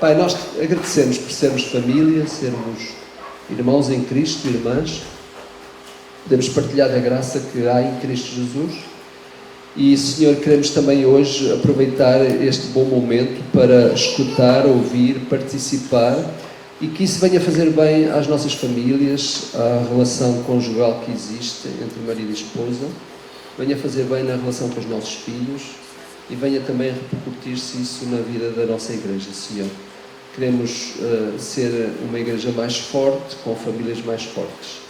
Pai, nós agradecemos por sermos família, sermos irmãos em Cristo, irmãs. Podemos partilhar da graça que há em Cristo Jesus. E, Senhor, queremos também hoje aproveitar este bom momento para escutar, ouvir, participar e que isso venha fazer bem às nossas famílias, à relação conjugal que existe entre marido e esposa, venha fazer bem na relação com os nossos filhos e venha também repercutir-se isso na vida da nossa igreja, Senhor. Queremos ser uma igreja mais forte, com famílias mais fortes.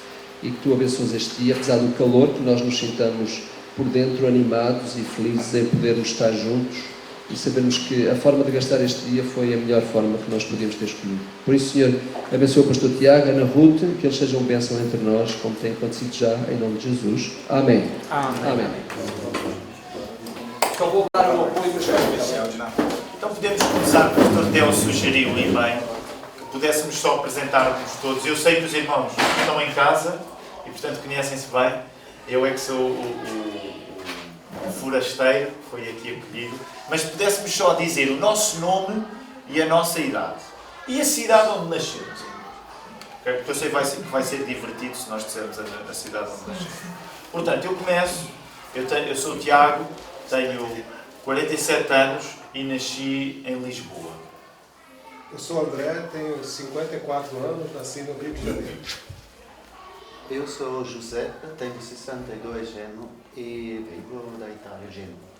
E que Tu abençoes este dia, apesar do calor, que nós nos sintamos por dentro animados e felizes em podermos estar juntos e sabermos que a forma de gastar este dia foi a melhor forma que nós podíamos ter escolhido. Por isso, Senhor, abençoa o pastor Tiago, Ana Ruth, que eles sejam bênção entre nós, como tem acontecido já, em nome de Jesus. Amém. Amém. Amém. Então vou dar um apoio para Então podemos começar, o pastor Teo sugeriu e bem que pudéssemos só apresentar-nos todos. Eu sei que os irmãos estão em casa e portanto conhecem-se bem. Eu é que sou o forasteiro, que foi aqui acolhido. Mas pudéssemos só dizer o nosso nome e a nossa idade. E a cidade onde nascemos. Porque eu sei que vai ser divertido se nós dissermos a cidade onde nascemos. Portanto, eu começo. Eu sou o Tiago, tenho 47 anos e nasci em Lisboa. Eu sou o André, tenho 54 anos, nasci no Rio de Janeiro. Eu sou José, tenho 62 anos e venho da Itália, Gênova.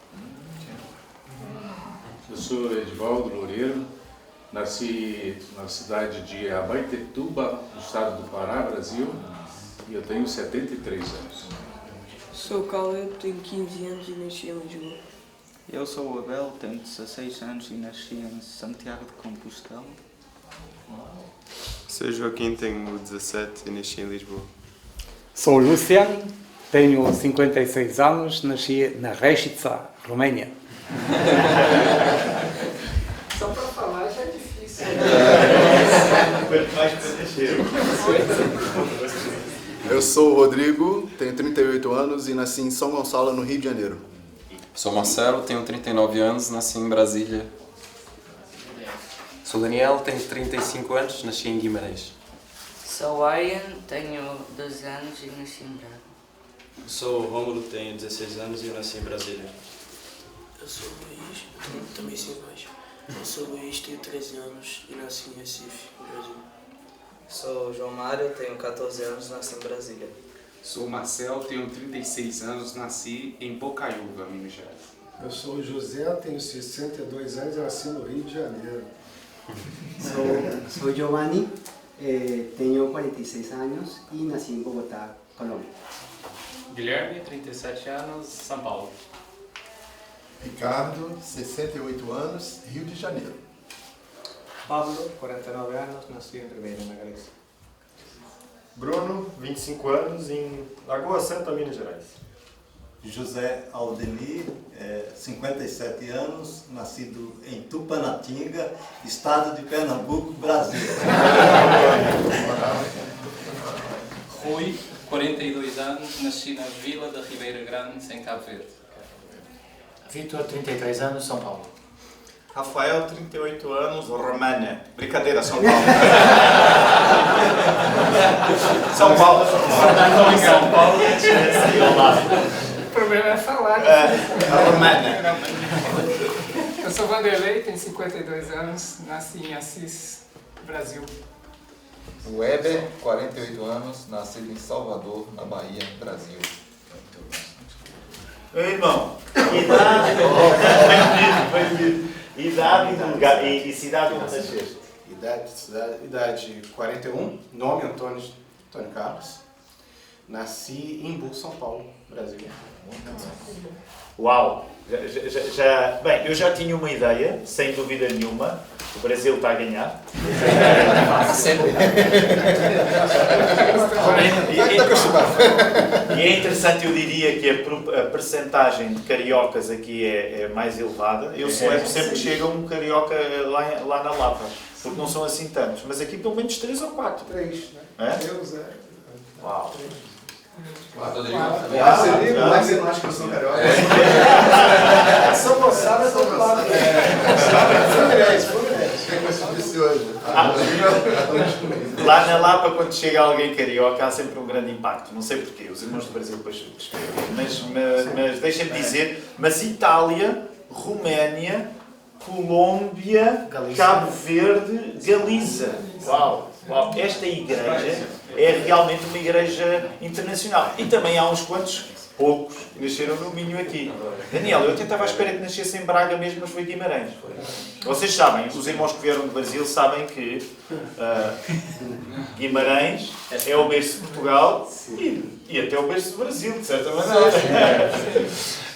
Eu sou Edivaldo Loureiro, nasci na cidade de Abaetetuba, no estado do Pará, Brasil, e eu tenho 73 anos. Sou o Caleb, tenho 15 anos e nasci em Lisboa. Eu sou o Abel, tenho 16 anos e nasci em Santiago de Compostela. Sou Joaquim, tenho 17 e nasci em Lisboa. Sou o Luciano, tenho 56 anos, nasci na Reșița, Roménia. Só para falar já é difícil. Quanto mais para nascer. Eu sou o Rodrigo, tenho 38 anos e nasci em São Gonçalo, no Rio de Janeiro. Sou Marcelo, tenho 39 anos, nasci em Brasília. Sou Daniel, tenho 35 anos, nasci em Guimarães. Sou Ian, tenho 12 anos e nasci em Braga. Sou o Rômulo, tenho 16 anos e nasci em Brasília. Eu sou o Luís, também sou baixo. Eu sou o Luís, tenho 13 anos e nasci em Recife, no Brasil. Sou o João Mário, tenho 14 anos, nasci em Brasília. Sou o Marcel, tenho 36 anos, nasci em Bocaiúva, Minas Gerais. Eu sou o José, tenho 62 anos e nasci no Rio de Janeiro. Sou Giovanni, tenho 46 anos e nasci em Bogotá, Colômbia. Guilherme, 37 anos, São Paulo. Ricardo, 68 anos, Rio de Janeiro. Pablo, 49 anos, nasci em Ribeira, na Galicia. Bruno, 25 anos, em Lagoa Santa, Minas Gerais. José Aldemir, 57 anos, nascido em Tupanatinga, estado de Pernambuco, Brasil. Rui, 42 anos, nasci na Vila da Ribeira Grande, em Cabo Verde. Vitor, 33 anos, São Paulo. Rafael, 38 anos, România. Brincadeira, São Paulo. São Paulo. São Paulo. O problema é falar. România. Eu sou Vanderlei, tenho 52 anos, nasci em Assis, Brasil. Weber, 48 anos, nascido em Salvador, na Bahia, Brasil. Meu irmão, idade e cidade onde nasceste? Idade 41, nome Antônio Carlos. Nasci em Imbu, São Paulo, Brasil. Uau! Bem, eu já tinha uma ideia, sem dúvida nenhuma. O Brasil está a ganhar. Sempre. E é interessante, eu diria que a percentagem de cariocas aqui é mais elevada. Eu celebro sempre que chega um carioca lá na Lapa, porque não são assim tantos. Mas aqui pelo menos 3 ou 4. 3, né? Uau! Mas você não acha que eu sou carioca? São Gonçalo é do outro lado. Fluminense. Lá na Lapa, quando chega alguém carioca, há sempre um grande impacto. Não sei porquê, os irmãos do Brasil depois mas deixem-me dizer, mas Itália, Roménia, Colômbia, Cabo Verde, Galiza. Uau, uau! Esta igreja é realmente uma igreja internacional. E também há uns quantos, poucos, que nasceram no Minho aqui. Daniel, eu até estava à espera que nascesse em Braga mesmo, mas foi Guimarães. Vocês sabem, os irmãos que vieram do Brasil sabem que Guimarães é o berço de Portugal e até o berço do Brasil, de certa maneira.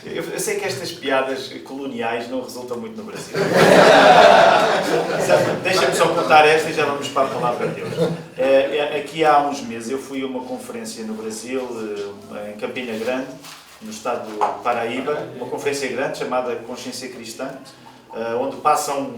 Eu sei que estas piadas coloniais não resultam muito no Brasil. Deixa-me só contar esta e já vamos para a palavra de Deus. Aqui há uns meses eu fui a uma conferência no Brasil, em Campina Grande, no estado do Paraíba, uma conferência grande chamada Consciência Cristã, onde passam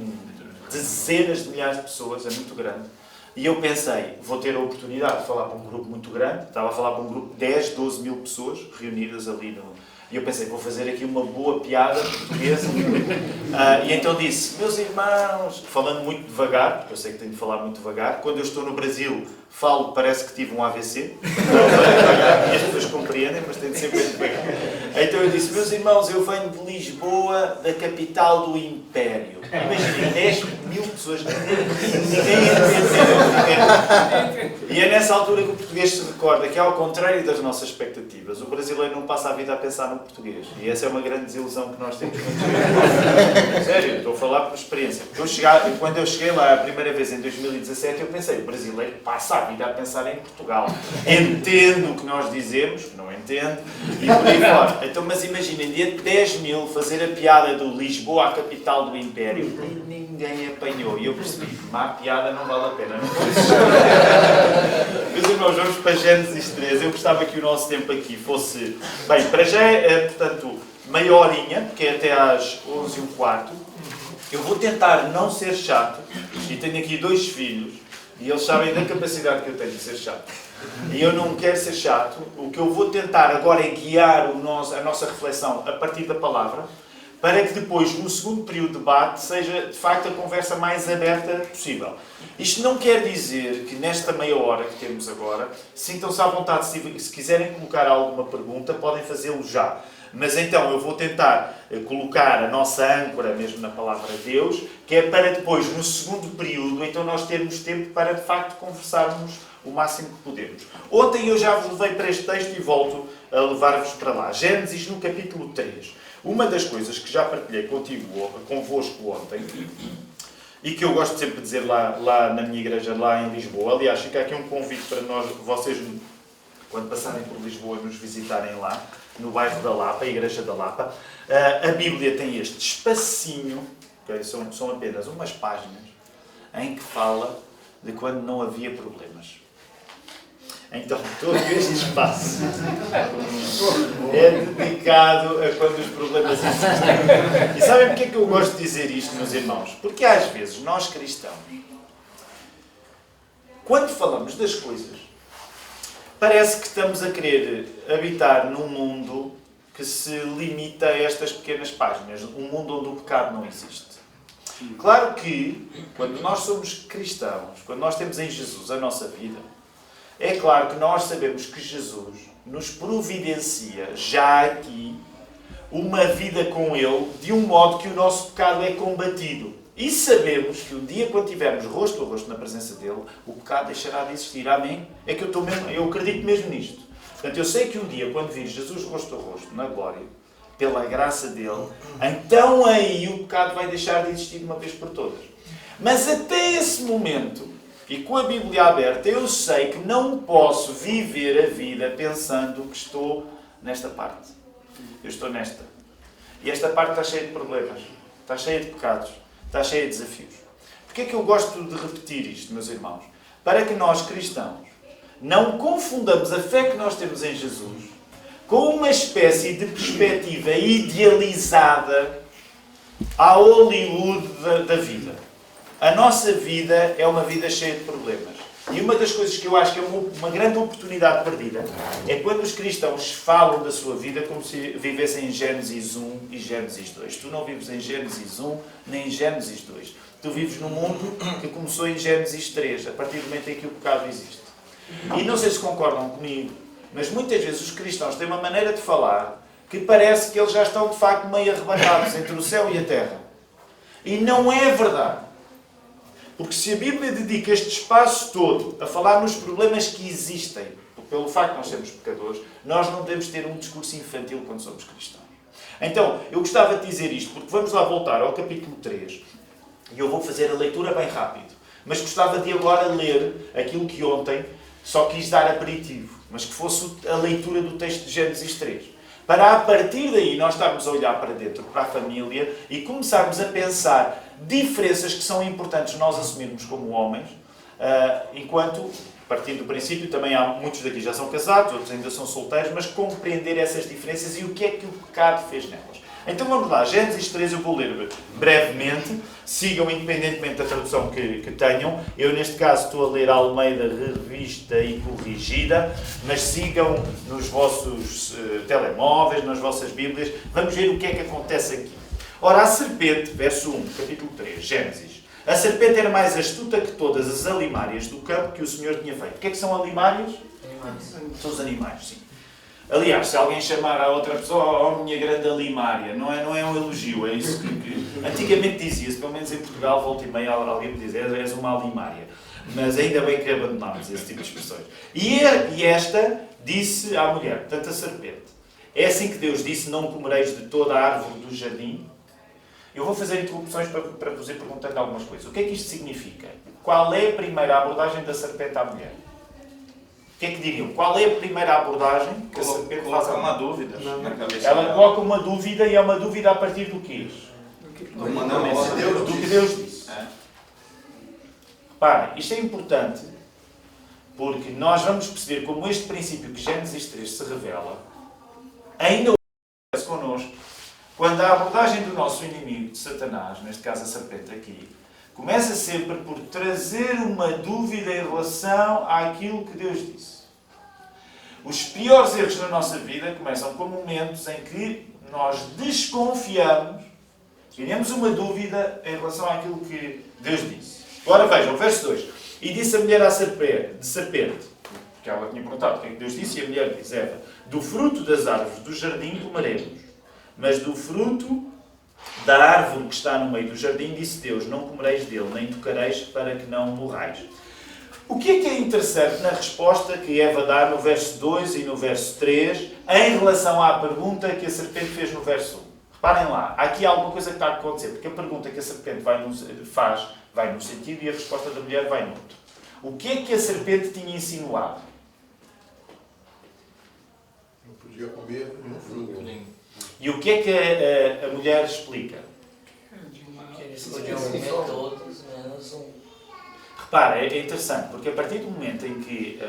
dezenas de milhares de pessoas, é muito grande. E eu pensei, vou ter a oportunidade de falar para um grupo muito grande, estava a falar para um grupo de 10, 12 mil pessoas reunidas ali no... E eu pensei, vou fazer aqui uma boa piada portuguesa. E então disse, meus irmãos, falando muito devagar, porque eu sei que tenho de falar muito devagar, quando eu estou no Brasil, falo, parece que tive um AVC. E as pessoas compreendem, mas tenho de ser bem devagar. Então eu disse, meus irmãos, eu venho de Lisboa, da capital do Império. Imaginem, 10 mil pessoas, ninguém entendeu. E é nessa altura que o português se recorda que, ao contrário das nossas expectativas, o brasileiro não passa a vida a pensar no português. E essa é uma grande desilusão que nós temos muitas vezes. Sério, estou a falar por experiência. Quando eu cheguei lá a primeira vez em 2017, eu pensei, o brasileiro passa a vida a pensar em Portugal. Entendo o que nós dizemos, que não entendo, e por aí fora. Então, mas imaginem, dia de 10 mil, fazer a piada do Lisboa, a capital do Império, e ninguém apanhou. E eu percebi, má piada não vale a pena. Meus irmãos, vamos para Gênesis 3. Eu gostava que o nosso tempo aqui fosse... Bem, para já portanto, meia horinha, porque é até às 11h15. Eu vou tentar não ser chato, e tenho aqui 2 filhos, e eles sabem da capacidade que eu tenho de ser chato. E eu não quero ser chato. O que eu vou tentar agora é guiar a nossa reflexão a partir da palavra, para que depois, no segundo período de debate, seja de facto a conversa mais aberta possível. Isto não quer dizer que nesta meia hora que temos agora, sintam-se à vontade, se quiserem colocar alguma pergunta, podem fazê-lo já. Mas então eu vou tentar colocar a nossa âncora mesmo na palavra de Deus, que é para depois, no segundo período, então nós termos tempo para de facto conversarmos o máximo que podemos. Ontem eu já vos levei para este texto e volto a levar-vos para lá. Gênesis no capítulo 3. Uma das coisas que já partilhei convosco ontem, e que eu gosto sempre de dizer lá na minha igreja, lá em Lisboa, aliás, fica aqui um convite para vocês, quando passarem por Lisboa, nos visitarem lá, no bairro da Lapa, a Igreja da Lapa. A Bíblia tem este espacinho, okay? São apenas umas páginas, em que fala de quando não havia problemas. Então, todo este espaço é dedicado a quando os problemas existem. E sabem porque é que eu gosto de dizer isto, meus irmãos? Porque às vezes nós cristãos, quando falamos das coisas, parece que estamos a querer habitar num mundo que se limita a estas pequenas páginas, um mundo onde o pecado não existe. Claro que, quando nós somos cristãos, quando nós temos em Jesus a nossa vida, é claro que nós sabemos que Jesus nos providencia já aqui uma vida com Ele de um modo que o nosso pecado é combatido. E sabemos que um dia, quando estivermos rosto a rosto na presença dEle, o pecado deixará de existir. Amém? É que eu acredito mesmo nisto. Portanto, eu sei que um dia, quando vir Jesus rosto a rosto, na glória, pela graça dEle, então aí o pecado vai deixar de existir de uma vez por todas. Mas até esse momento, e com a Bíblia aberta, eu sei que não posso viver a vida pensando que estou nesta parte. Eu estou nesta. E esta parte está cheia de problemas, está cheia de pecados, está cheia de desafios. Porquê é que eu gosto de repetir isto, meus irmãos? Para que nós, cristãos, não confundamos a fé que nós temos em Jesus com uma espécie de perspectiva idealizada à Hollywood da vida. A nossa vida é uma vida cheia de problemas. E uma das coisas que eu acho que é uma grande oportunidade perdida é quando os cristãos falam da sua vida como se vivessem em Gênesis 1 e Gênesis 2. Tu não vives em Gênesis 1 nem em Gênesis 2. Tu vives num mundo que começou em Gênesis 3, a partir do momento em que o pecado existe. E não sei se concordam comigo, mas muitas vezes os cristãos têm uma maneira de falar que parece que eles já estão de facto meio arrebatados entre o céu e a terra. E não é verdade. Porque se a Bíblia dedica este espaço todo a falar nos problemas que existem, pelo facto de nós sermos pecadores, nós não devemos ter um discurso infantil quando somos cristãos. Então, eu gostava de dizer isto, porque vamos lá voltar ao capítulo 3, e eu vou fazer a leitura bem rápido. Mas gostava de agora ler aquilo que ontem só quis dar aperitivo, mas que fosse a leitura do texto de Gênesis 3. Para a partir daí nós estarmos a olhar para dentro, para a família, e começarmos a pensar diferenças que são importantes nós assumirmos como homens, enquanto, partindo do princípio, também há muitos daqui já são casados, outros ainda são solteiros, mas compreender essas diferenças e o que é que o pecado fez nelas. Então vamos lá, Gênesis 3 eu vou ler brevemente, sigam independentemente da tradução que tenham. Eu neste caso estou a ler a Almeida Revista e Corrigida, mas sigam nos vossos telemóveis, nas vossas Bíblias. Vamos ver o que é que acontece aqui. Ora, a serpente, verso 1, capítulo 3, Gênesis. A serpente era mais astuta que todas as alimárias do campo que o Senhor tinha feito. O que é que são alimárias? São os animais, sim. Aliás, se alguém chamar a outra pessoa, oh, minha grande alimária, não é um elogio, é isso que antigamente dizia-se, pelo menos em Portugal, volta e meia, alguém me diz, és uma alimária. Mas ainda bem que abandonámos esse tipo de expressões. E esta disse à mulher, portanto a serpente, é assim que Deus disse, não comereis de toda a árvore do jardim? Eu vou fazer interrupções para vos ir perguntando algumas coisas. O que é que isto significa? Qual é a primeira abordagem da serpente à mulher? O que é que diriam? Qual é a primeira abordagem que a serpente faz? Coloca uma dúvida na cabeça Ela dela. coloca uma dúvida, e é uma dúvida a partir do quê? Do que Deus disse. Reparem, isto é importante porque nós vamos perceber como este princípio que Gênesis 3 se revela ainda acontece connosco quando a abordagem do nosso inimigo, de Satanás, neste caso a serpente aqui, começa sempre por trazer uma dúvida em relação àquilo que Deus disse. Os piores erros na nossa vida começam com momentos em que nós desconfiamos, temos uma dúvida em relação àquilo que Deus disse. Agora vejam, verso 2. E disse a mulher à serpente, porque ela tinha perguntado o que é que Deus disse, e a mulher diz, Eva, do fruto das árvores do jardim comeremos, mas do fruto da árvore que está no meio do jardim, disse Deus, não comereis dele, nem tocareis, para que não morrais. O que é interessante na resposta que Eva dá no verso 2 e no verso 3, em relação à pergunta que a serpente fez no verso 1? Reparem lá, há aqui alguma coisa que está a acontecer, porque a pergunta que a serpente faz vai num sentido e a resposta da mulher vai no outro. O que é que a serpente tinha insinuado? Não podia comer nenhum fruto. E o que é que a mulher explica? Que eles podiam comer todos, menos um. Repara, é interessante, porque a partir do momento em que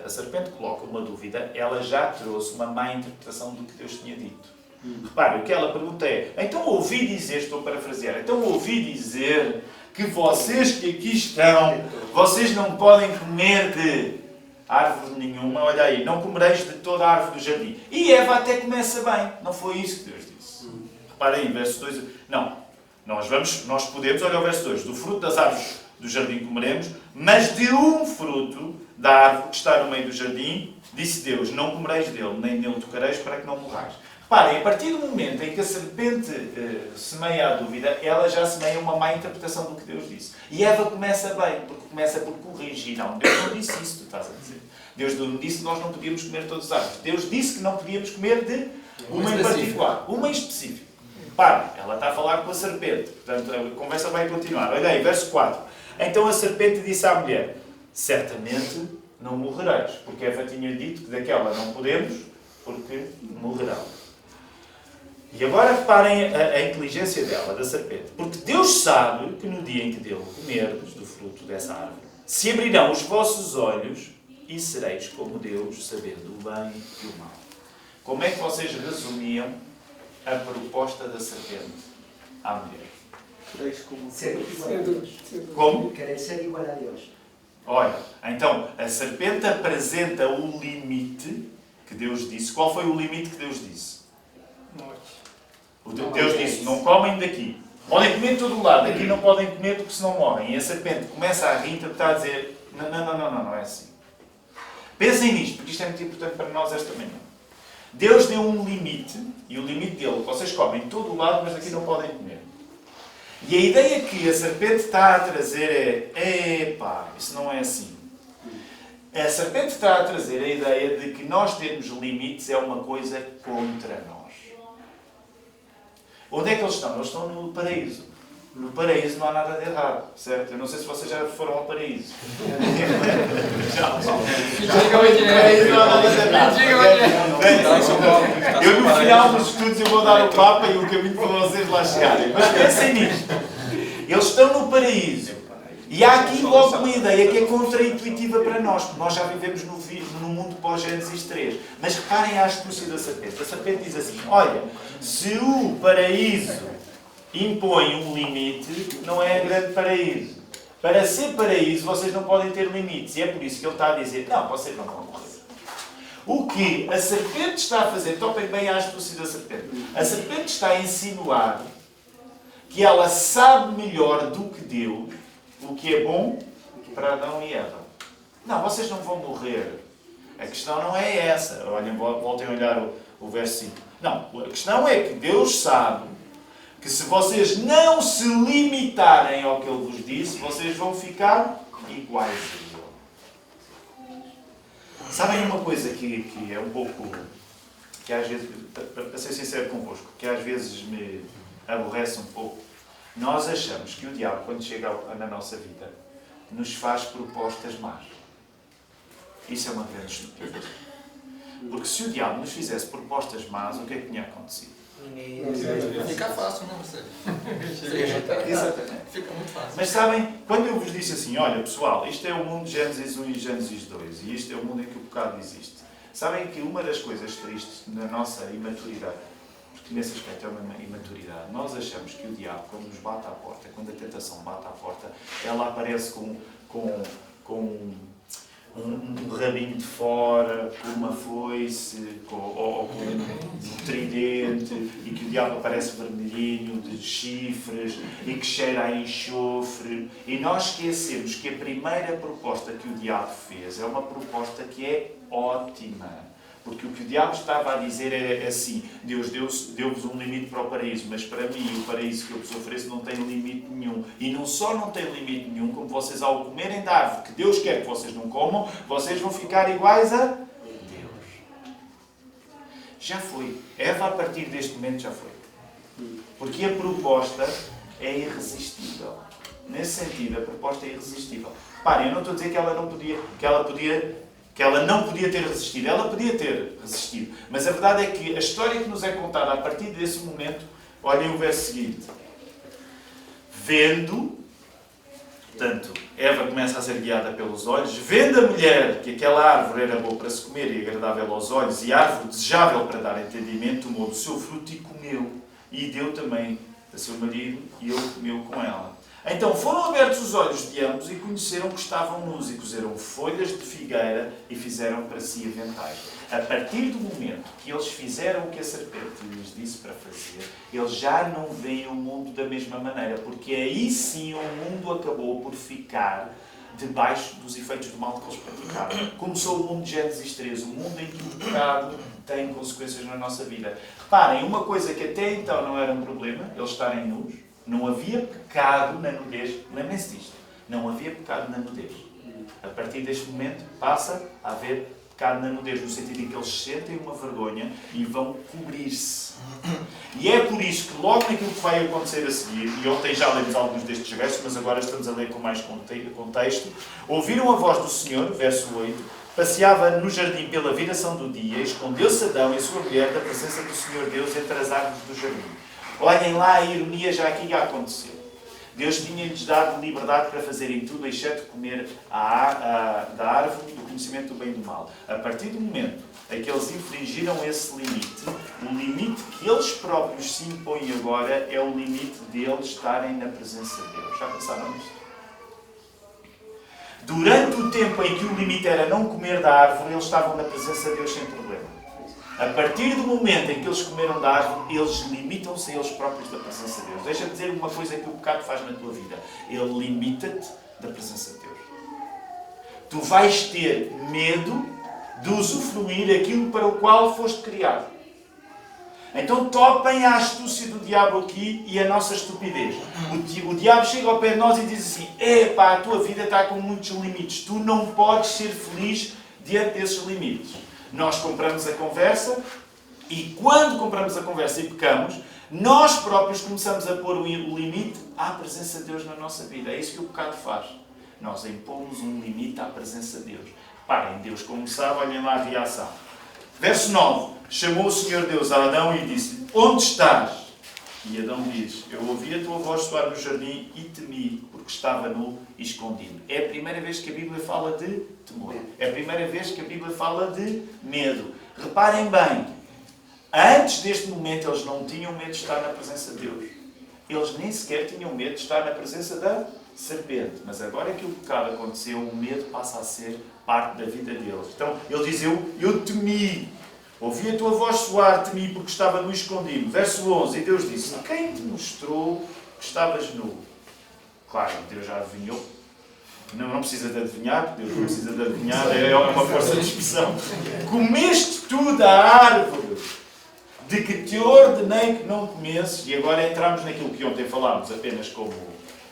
a serpente coloca uma dúvida, ela já trouxe uma má interpretação do que Deus tinha dito. Repare, o que ela pergunta é, então ouvi dizer, estou a parafrasear, então ouvi dizer que vocês que aqui estão, vocês não podem comer de árvore nenhuma, olha aí, não comereis de toda a árvore do jardim. E Eva até começa bem, não foi isso que Deus disse. Reparem aí, verso 2, não, nós podemos, olha o verso 2, do fruto das árvores do jardim comeremos, mas de um fruto da árvore que está no meio do jardim, disse Deus, não comereis dele, nem nele tocareis, para que não morrais. Reparem, a partir do momento em que a serpente semeia a dúvida, ela já semeia uma má interpretação do que Deus disse. E Eva começa bem, porque começa por corrigir. Não, Deus não disse isso, tu estás a dizer. Deus não disse que nós não podíamos comer todas as árvores. Deus disse que não podíamos comer de uma em particular. Uma em específico. Reparem, ela está a falar com a serpente. Portanto, a conversa vai continuar. Olha aí, verso 4. Então a serpente disse à mulher, certamente não morrereis, porque Eva tinha dito que daquela não podemos, porque morrerão. E agora reparem a inteligência dela, da serpente. Porque Deus sabe que no dia em que dele comerdes do fruto dessa árvore, se abrirão os vossos olhos e sereis como Deus, sabendo o bem e o mal. Como é que vocês resumiam a proposta da serpente à mulher? Ser igual a Deus. Como? Querer ser igual a Deus. Olha, então a serpente apresenta o limite que Deus disse. Qual foi o limite que Deus disse? Deus disse, não comem daqui. Podem comer de todo lado, daqui não podem comer porque senão morrem. E a serpente começa a rir e está a dizer, não é assim. Pensem nisto, porque isto é muito importante para nós esta manhã. Deus deu um limite, e o limite dele, vocês comem de todo lado, mas daqui não podem comer. E a ideia que a serpente está a trazer é, isso não é assim. A serpente está a trazer a ideia de que nós termos limites é uma coisa contra nós. Onde é que eles estão? Eles estão no paraíso. No paraíso não há nada de errado, certo? Eu não sei se vocês já foram ao paraíso. Eu no final dos estudos eu vou dar o Papa e o caminho para vocês lá chegarem. Mas pensem nisto. Eles estão no paraíso. E há aqui logo uma ideia que é contra-intuitiva para nós, porque nós já vivemos no mundo pós-Gênesis 3. Mas reparem a astúcia da serpente. A serpente diz assim, olha, se o paraíso impõe um limite, não é grande paraíso. Para ser paraíso, vocês não podem ter limites. E é por isso que ele está a dizer, não, vocês não vão morrer. O que a serpente está a fazer, topem bem a astúcia da serpente. A serpente está a insinuar que ela sabe melhor do que Deus o que é bom para Adão e Eva. Não, vocês não vão morrer. A questão não é essa. Olhem, voltem a olhar o verso 5. Não, a questão é que Deus sabe que se vocês não se limitarem ao que Ele vos disse, vocês vão ficar iguais a Ele. Sabem uma coisa que é um pouco... que às vezes, para ser sincero convosco, que às vezes me aborrece um pouco? Nós achamos que o diabo, quando chega na nossa vida, nos faz propostas más. Isso é uma grande estupidez. Porque se o diabo nos fizesse propostas más, o que é que tinha acontecido? Fica fácil, não sei. Exatamente. Fica muito fácil. Mas sabem, quando eu vos disse assim, olha pessoal, isto é o mundo de Gênesis 1 e Gênesis 2, e isto é o mundo em que o pecado existe. Sabem que uma das coisas tristes na nossa imaturidade, porque nesse aspecto é uma imaturidade, nós achamos que o diabo, quando nos bate à porta, quando a tentação bate à porta, ela aparece com um rabinho de fora, com uma foice, ou com um tridente, e que o diabo aparece vermelhinho, de chifres, e que cheira a enxofre. E nós esquecemos que a primeira proposta que o diabo fez é uma proposta que é ótima. Porque o que o diabo estava a dizer é assim, Deus deu-vos um limite para o paraíso, mas para mim o paraíso que eu vos ofereço não tem limite nenhum. E não só não tem limite nenhum, como vocês ao comerem da árvore que Deus quer que vocês não comam, vocês vão ficar iguais a Deus. Já foi. Eva a partir deste momento já foi. Porque a proposta é irresistível. Nesse sentido, a proposta é irresistível. Parem, eu não estou a dizer que ela não podia ter resistido. Ela podia ter resistido. Mas a verdade é que a história que nos é contada a partir desse momento, olhem o verso seguinte. Vendo, portanto, Eva começa a ser guiada pelos olhos, vendo a mulher que aquela árvore era boa para se comer e agradável aos olhos, e árvore desejável para dar entendimento, tomou do seu fruto e comeu. E deu também a seu marido, e ele comeu com ela. Então foram abertos os olhos de ambos e conheceram que estavam nus e cozeram folhas de figueira e fizeram para si aventais. A partir do momento que eles fizeram o que a serpente lhes disse para fazer, eles já não veem o mundo da mesma maneira, porque aí sim o mundo acabou por ficar debaixo dos efeitos do mal que eles praticaram. Começou o mundo de Gênesis 3, o mundo em que o pecado tem consequências na nossa vida. Reparem, uma coisa que até então não era um problema, eles estarem nus. Não havia pecado na nudez. Lembrem-se disto. Não havia pecado na nudez. A partir deste momento passa a haver pecado na nudez, no sentido em que eles sentem uma vergonha e vão cobrir-se. E é por isso que logo naquilo que vai acontecer a seguir, e ontem já lemos alguns destes versos, mas agora estamos a ler com mais contexto, ouviram a voz do Senhor, verso 8, passeava no jardim pela viração do dia, escondeu-se Adão e a sua mulher da presença do Senhor Deus entre as árvores do jardim. Olhem lá a ironia já aqui a acontecer. Deus tinha-lhes dado liberdade para fazerem tudo, exceto comer da árvore do conhecimento do bem e do mal. A partir do momento em que eles infringiram esse limite, o limite que eles próprios se impõem agora é o limite deles estarem na presença de Deus. Já pensaram nisto? Durante o tempo em que o limite era não comer da árvore, eles estavam na presença de Deus sem problema. A partir do momento em que eles comeram da árvore, eles limitam-se a eles próprios da presença de Deus. Deixa-me dizer uma coisa que o pecado faz na tua vida. Ele limita-te da presença de Deus. Tu vais ter medo de usufruir aquilo para o qual foste criado. Então topem a astúcia do diabo aqui e a nossa estupidez. O diabo chega ao pé de nós e diz assim: epá, a tua vida está com muitos limites. Tu não podes ser feliz diante desses limites. Nós compramos a conversa e quando compramos a conversa e pecamos, nós próprios começamos a pôr o limite à presença de Deus na nossa vida. É isso que o pecado faz. Nós impomos um limite à presença de Deus. Reparem, Deus como sabe, olhem lá a reação. Verso 9. Chamou o Senhor Deus a Adão e disse: onde estás? E Adão diz: eu ouvi a tua voz soar no jardim e temi, porque estava nu e escondido. É a primeira vez que a Bíblia fala de temor. É a primeira vez que a Bíblia fala de medo. Reparem bem, antes deste momento eles não tinham medo de estar na presença de Deus. Eles nem sequer tinham medo de estar na presença da serpente. Mas agora que o pecado aconteceu, o medo passa a ser parte da vida deles. Então ele diz: eu temi. Ouvi a tua voz soar, temi, porque estava nu escondido. Verso 11, e Deus disse: quem te mostrou que estavas nu? Claro, Deus já adivinhou. Não precisa de adivinhar, porque Deus não precisa de adivinhar, é uma força de expressão. Comeste tu da árvore de que te ordenei que não comesses, e agora entramos naquilo que ontem falámos apenas como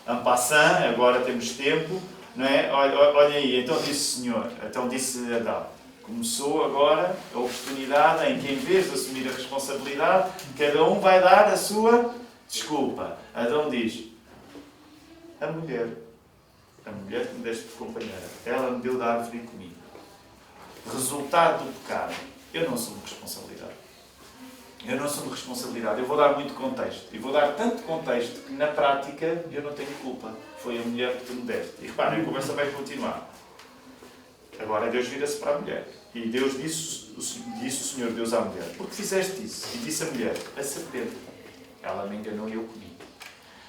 en passant, agora temos tempo, não é? Olha aí, então disse o Senhor, então disse Adão. Começou agora a oportunidade em que, em vez de assumir a responsabilidade, cada um vai dar a sua desculpa. Adão diz: a mulher que me deste de companheira, ela me deu da árvore e comi. Resultado do pecado: eu não assumo responsabilidade. Eu não assumo responsabilidade. Eu vou dar muito contexto. E vou dar tanto contexto que, na prática, eu não tenho culpa. Foi a mulher que tu me deste. E reparem, a conversa vai continuar. Agora Deus vira-se para a mulher. E Deus disse o Senhor Deus à mulher: por que fizeste isso? E disse a mulher: a serpente. Ela me enganou e eu comi.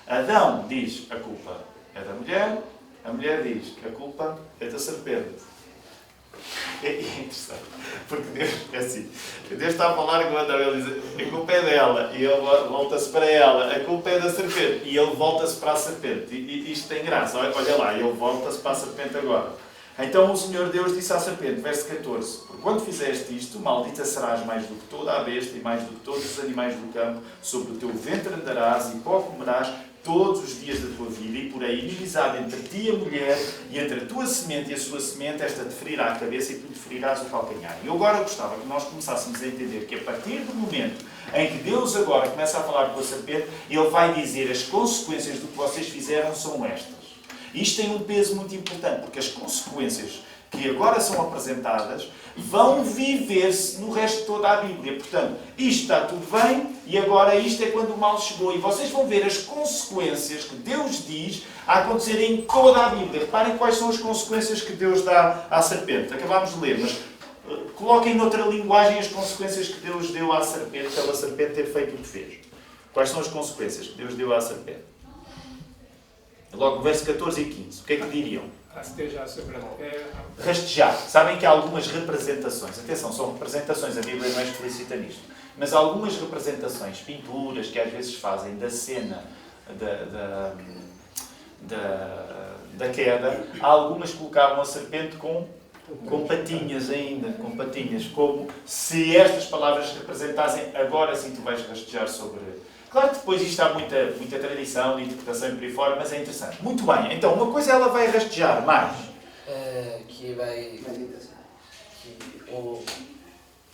Adão diz: a culpa é da mulher. A mulher diz: a culpa é da serpente. É interessante. Porque Deus é assim. Deus está a falar com Adão. Ele diz: a culpa é dela. E ele volta-se para ela: a culpa é da serpente. E ele volta-se para a serpente. E isto tem graça. Olha lá, ele volta-se para a serpente agora. Então o Senhor Deus disse à serpente, verso 14: porque quando fizeste isto, maldita serás mais do que toda a besta e mais do que todos os animais do campo, sobre o teu ventre andarás e pó comerás todos os dias da tua vida, e por aí inimizade entre ti e a mulher, e entre a tua semente e a sua semente, esta te ferirá a cabeça e tu te ferirás o calcanhar. E eu agora gostava que nós começássemos a entender que a partir do momento em que Deus agora começa a falar com a serpente, Ele vai dizer: as consequências do que vocês fizeram são estas. Isto tem um peso muito importante, porque as consequências que agora são apresentadas vão viver-se no resto de toda a Bíblia. Portanto, isto está tudo bem e agora isto é quando o mal chegou. E vocês vão ver as consequências que Deus diz a acontecer em toda a Bíblia. Reparem quais são as consequências que Deus dá à serpente. Acabámos de ler, mas coloquem noutra linguagem as consequências que Deus deu à serpente, pela serpente ter feito o que fez. Quais são as consequências que Deus deu à serpente? Logo, verso 14 e 15. O que é que diriam? Rastejar sobre a terra. Rastejar. Sabem que há algumas representações. Atenção, são representações. A Bíblia não é explícita nisto. Mas há algumas representações, pinturas que às vezes fazem da cena da queda. Há algumas que colocavam a serpente com patinhas ainda. Com patinhas. Como se estas palavras representassem: agora sim tu vais rastejar sobre... Claro que depois isto há muita tradição de interpretação e por aí fora, mas é interessante. Muito bem, então uma coisa ela vai rastejar, mais.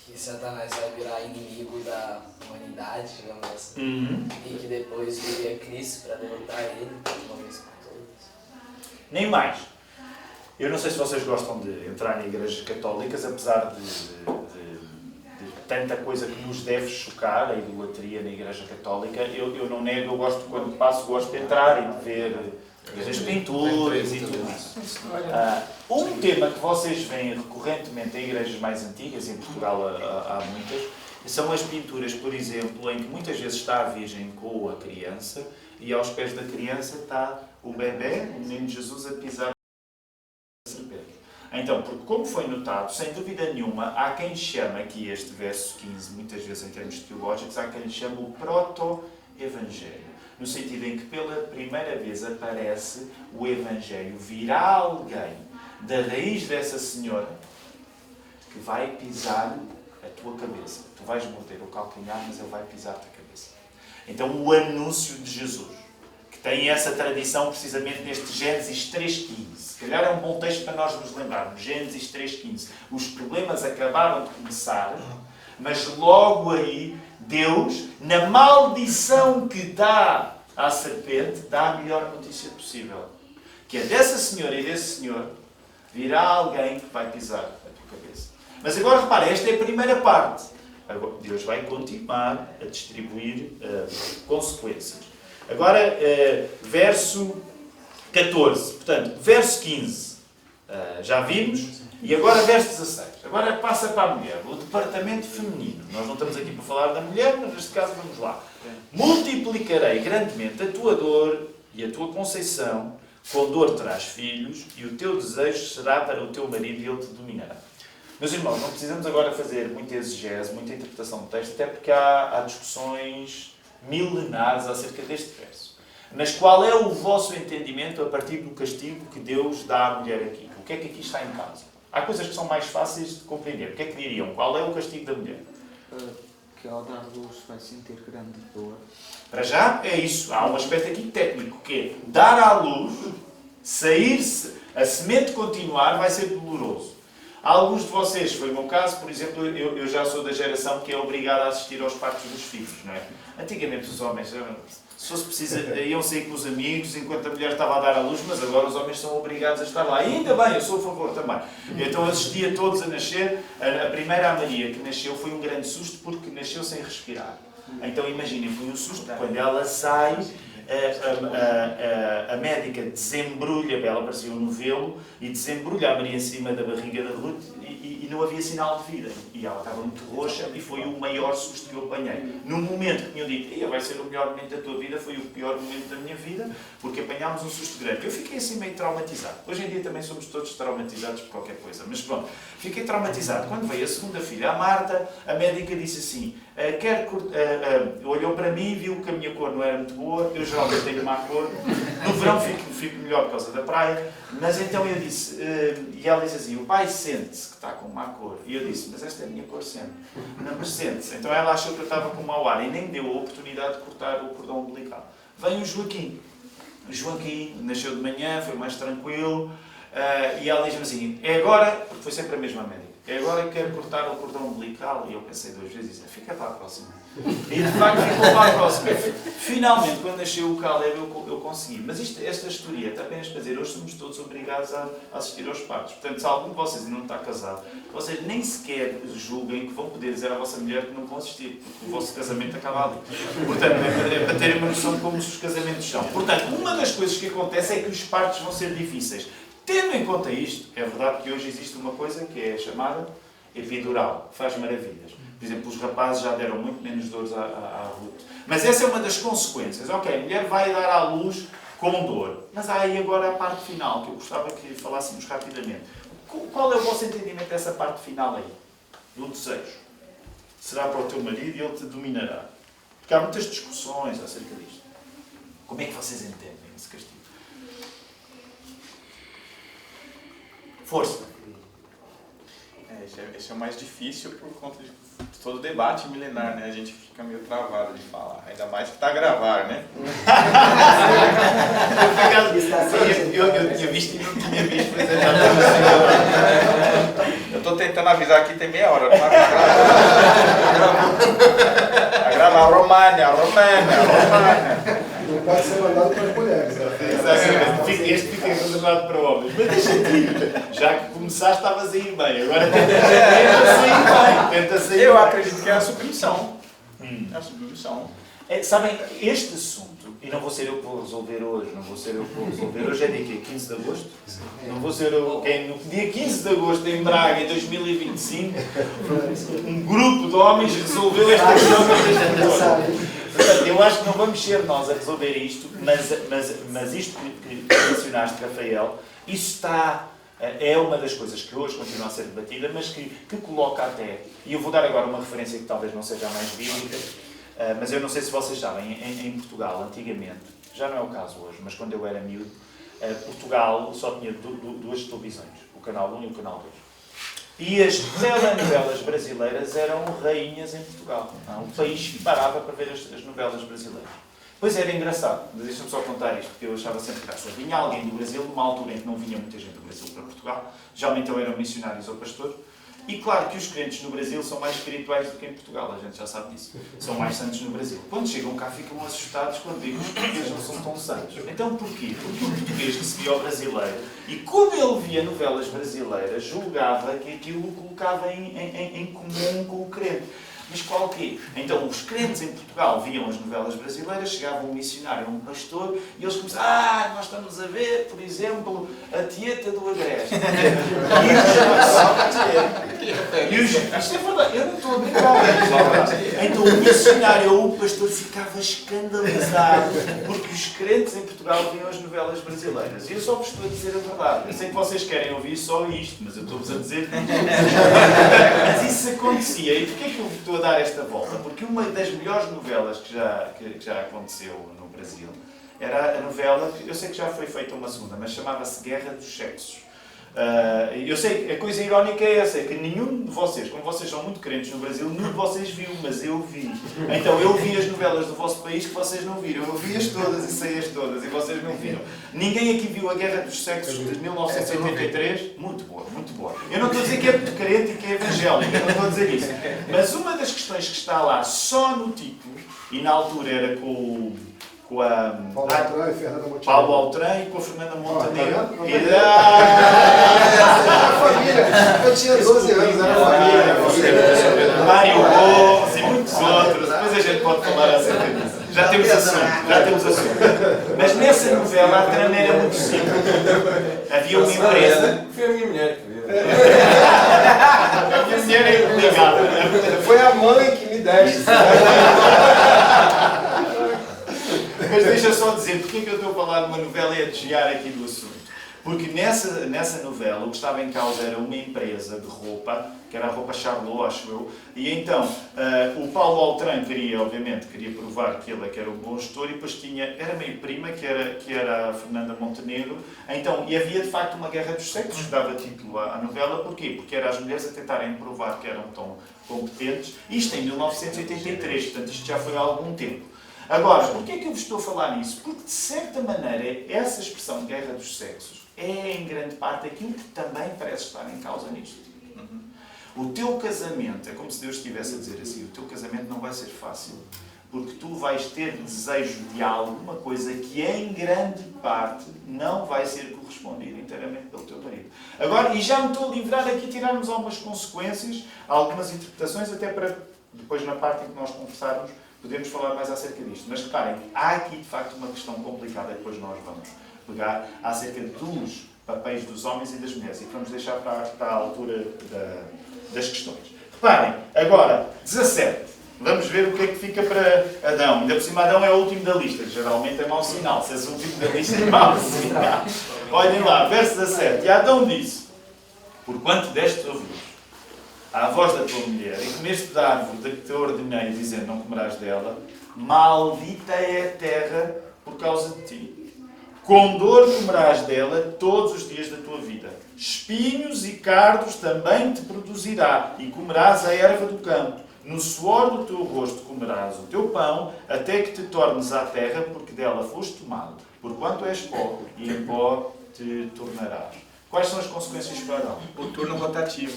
Que Satanás vai virar inimigo da humanidade, digamos assim. E que depois viria Cristo para derrotar ele, uma vez por todas. Nem mais. Eu não sei se vocês gostam de entrar em igrejas católicas, apesar de tanta coisa que nos deve chocar, a idolatria na Igreja Católica. Eu não nego, eu gosto, quando passo, gosto de entrar e de ver as pinturas e tudo isso. Um tema que vocês veem recorrentemente em igrejas mais antigas, em Portugal há muitas, são as pinturas, por exemplo, em que muitas vezes está a Virgem com a criança e aos pés da criança está o bebé, o menino Jesus, a pisar Então, porque como foi notado, sem dúvida nenhuma, há quem chama aqui este verso 15, muitas vezes em termos teológicos, há quem lhe chama o proto-evangelho. No sentido em que pela primeira vez aparece o Evangelho. Virá alguém da raiz dessa senhora que vai pisar a tua cabeça. Tu vais morder o calcanhar, mas ele vai pisar-te a cabeça. Então o anúncio de Jesus, que tem essa tradição precisamente neste Gênesis 3.15. Se calhar é um bom texto para nós nos lembrarmos. Gênesis 3.15. Os problemas acabaram de começar, mas logo aí Deus, na maldição que dá à serpente, dá a melhor notícia possível. Que é dessa senhora e desse senhor virá alguém que vai pisar a tua cabeça. Mas agora repara, esta é a primeira parte. Agora, Deus vai continuar a distribuir consequências. Agora, verso 14. Portanto, verso 15. Já vimos. E agora verso 16. Agora passa para a mulher. O departamento feminino. Nós não estamos aqui para falar da mulher, mas neste caso vamos lá. Multiplicarei grandemente a tua dor e a tua conceição. Com dor terás filhos e o teu desejo será para o teu marido e ele te dominará. Meus irmãos, não precisamos agora fazer muita exegese, muita interpretação do texto, até porque há discussões milenares acerca deste verso. Mas qual é o vosso entendimento a partir do castigo que Deus dá à mulher aqui? O que é que aqui está em causa? Há coisas que são mais fáceis de compreender. O que é que diriam? Qual é o castigo da mulher? Que ao dar luz vai sentir grande dor. Para já é isso. Há um aspecto aqui técnico, que é dar à luz, sair-se, a semente continuar, vai ser doloroso. Há alguns de vocês, foi o meu caso, por exemplo, eu já sou da geração que é obrigada a assistir aos partos dos filhos, não é? Antigamente os homens, se fosse preciso, iam sair com os amigos enquanto a mulher estava a dar à luz, mas agora os homens são obrigados a estar lá. E ainda bem, eu sou a favor também. Então assistia todos a nascer. A primeira Maria que nasceu foi um grande susto porque nasceu sem respirar. Então imaginem, foi um susto. Quando ela sai, a médica desembrulha, ela parecia um novelo, e desembrulha a Maria em cima da barriga da Ruth e não havia sinal de vida. E ela estava muito roxa e foi o maior susto que eu apanhei. No momento que tinham dito, vai ser o melhor momento da tua vida, foi o pior momento da minha vida, porque apanhámos um susto grande. Eu fiquei assim meio traumatizado. Hoje em dia também somos todos traumatizados por qualquer coisa, mas pronto, fiquei traumatizado. Quando veio a segunda filha, a Marta, a médica disse assim, olhou para mim e viu que a minha cor não era muito boa, eu geralmente tenho má cor, no verão fico melhor por causa da praia, mas então eu disse, e ela disse assim, o pai sente-se que está com má cor, e eu disse, mas esta é a minha cor sempre, não, mas sente-se. Então ela achou que eu estava com mau ar e nem deu a oportunidade de cortar o cordão umbilical. Vem o Joaquim nasceu de manhã, foi mais tranquilo, e ela diz-me assim, é agora, porque foi sempre a mesma médica, é agora que quero cortar o cordão umbilical, e eu pensei 2 vezes e disse, fica para a próxima. E de facto ficou para a próxima. Finalmente, quando nasceu o Caleb, eu consegui. Mas esta historieta, apenas para dizer, hoje somos todos obrigados a assistir aos partos. Portanto, se algum de vocês ainda não está casado, vocês nem sequer julguem que vão poder dizer à vossa mulher que não vão assistir, porque o vosso casamento acaba ali. Portanto, é para terem uma noção de como os casamentos são. Portanto, uma das coisas que acontece é que os partos vão ser difíceis. Tendo em conta isto, é verdade que hoje existe uma coisa que é chamada epidural, que faz maravilhas. Por exemplo, os rapazes já deram muito menos dores à Ruth. Mas essa é uma das consequências. Ok, a mulher vai dar à luz com dor. Mas há aí agora a parte final, que eu gostava que falássemos rapidamente. Qual é o vosso entendimento dessa parte final aí? Do desejo. Será para o teu marido e ele te dominará. Porque há muitas discussões acerca disto. Como é que vocês entendem esse castigo? Força. Esse é o mais difícil por conta de todo o debate milenar, né? A gente fica meio travado de falar. Ainda mais que está a gravar, né? Eu tinha visto e não tinha visto, mas eu já eu estou tentando avisar aqui, tem meia hora. A gravar România. Não pode ser mandado para as mulheres. Exatamente. Este fica reservado para homens. Mas deixa-te ir. Já que começaste, estavas a ir bem. Agora tenta sair bem. Eu acredito que é a submissão. É a submissão. Sabem, este assunto, e não vou ser eu que vou resolver hoje, hoje é dia quê? 15 de agosto? Não vou ser eu quem, no dia 15 de agosto em Braga, em 2025, um grupo de homens resolveu esta questão que a gente Portanto, eu acho que não vamos ser nós a resolver isto, mas isto que mencionaste, Rafael, isso está é uma das coisas que hoje continua a ser debatida, mas que coloca até, e eu vou dar agora uma referência que talvez não seja a mais bíblica, mas eu não sei se vocês sabem, em Portugal, antigamente, já não é o caso hoje, mas quando eu era miúdo, Portugal só tinha duas televisões, o Canal 1 e o Canal 2. E as telenovelas brasileiras eram rainhas em Portugal. O país parava para ver as novelas brasileiras. Pois era engraçado, mas deixa-me só contar isto, porque eu achava sempre graça. Vinha alguém do Brasil, numa altura em que não vinha muita gente do Brasil para Portugal, geralmente ou eram missionários ou pastores, e claro que os crentes no Brasil são mais espirituais do que em Portugal, a gente já sabe disso. São mais santos no Brasil. Quando chegam cá ficam assustados quando veem que os portugueses não são tão santos. Então porquê? Porque o português recebia o brasileiro e como ele via novelas brasileiras, julgava que aquilo o colocava em comum com o crente. Mas qual quê? Então, os crentes em Portugal viam as novelas brasileiras, chegava um missionário, um pastor, e eles começavam, nós estamos a ver, por exemplo, a Tieta do Agreste. Isto é verdade, eu não estou a brincar. Então, o missionário ou o pastor ficava escandalizado, porque os crentes em Portugal viam as novelas brasileiras. E eu só vos estou a dizer a verdade. Eu sei que vocês querem ouvir só isto, mas eu estou-vos a dizer que mas isso acontecia. E porquê é que eu estou a dar esta volta? Porque uma das melhores novelas que já aconteceu no Brasil era a novela, eu sei que já foi feita uma segunda, mas chamava-se Guerra dos Sexos. Eu sei, a coisa irónica é essa, é que nenhum de vocês, como vocês são muito crentes no Brasil, nenhum de vocês viu, mas eu vi. Então eu vi as novelas do vosso país que vocês não viram. Eu vi-as todas e sei-as todas e vocês não viram. Ninguém aqui viu a Guerra dos Sexos de 1983? Muito boa, muito boa. Eu não estou a dizer que é muito crente e que é evangélico, eu não estou a dizer isso. Mas uma das questões que está lá só no título, e na altura era com a Paulo Altran e com a Fernanda Montenegro. Eu tinha 12 anos, era família. Mário Gomes e muitos outros. Depois a gente pode falar acerca disso. Já temos assunto. Mas nessa novela a trama era muito simples. Havia uma empresa. Foi a minha mulher que viu. A minha mulher é complicada. Foi a mãe que me deste. Mas deixa só dizer, porque é que eu estou a falar de uma novela e a desviar aqui do assunto? Porque nessa novela o que estava em causa era uma empresa de roupa, que era a roupa Charlot, acho eu, e então o Paulo Altran obviamente queria provar que ele é que era um bom gestor, e depois era meio prima, que era a Fernanda Montenegro, então, e havia de facto uma guerra dos sexos, que dava título à novela. Porquê? Porque eram as mulheres a tentarem provar que eram tão competentes, isto em 1983, portanto isto já foi há algum tempo. Agora, porquê é que eu vos estou a falar nisso? Porque, de certa maneira, essa expressão de guerra dos sexos é, em grande parte, aquilo que também parece estar em causa nisto. O teu casamento, é como se Deus estivesse a dizer assim, o teu casamento não vai ser fácil, porque tu vais ter desejo de alguma coisa que, em grande parte, não vai ser correspondido inteiramente pelo teu marido. Agora, e já me estou a livrar aqui, tirarmos algumas consequências, algumas interpretações, até para, depois, na parte em que nós conversarmos, podemos falar mais acerca disto. Mas reparem, há aqui de facto uma questão complicada que depois nós vamos pegar acerca dos papéis dos homens e das mulheres, e que vamos deixar para a altura das questões. Reparem, agora, 17. Vamos ver o que é que fica para Adão. Ainda por cima, Adão é o último da lista. Geralmente é mau sinal. Se és o último da lista, é mau sinal. Olhem lá, verso 17. E Adão disse: porquanto deste ouvidos à voz da tua mulher, e comeste da árvore de que te ordenei, dizendo, não comerás dela, maldita é a terra por causa de ti. Com dor comerás dela todos os dias da tua vida. Espinhos e cardos também te produzirá, e comerás a erva do campo. No suor do teu rosto comerás o teu pão, até que te tornes à terra, porque dela foste tomado. Porquanto és pó, e em pó te tornarás. Quais são as consequências para Adão? O turno rotativo.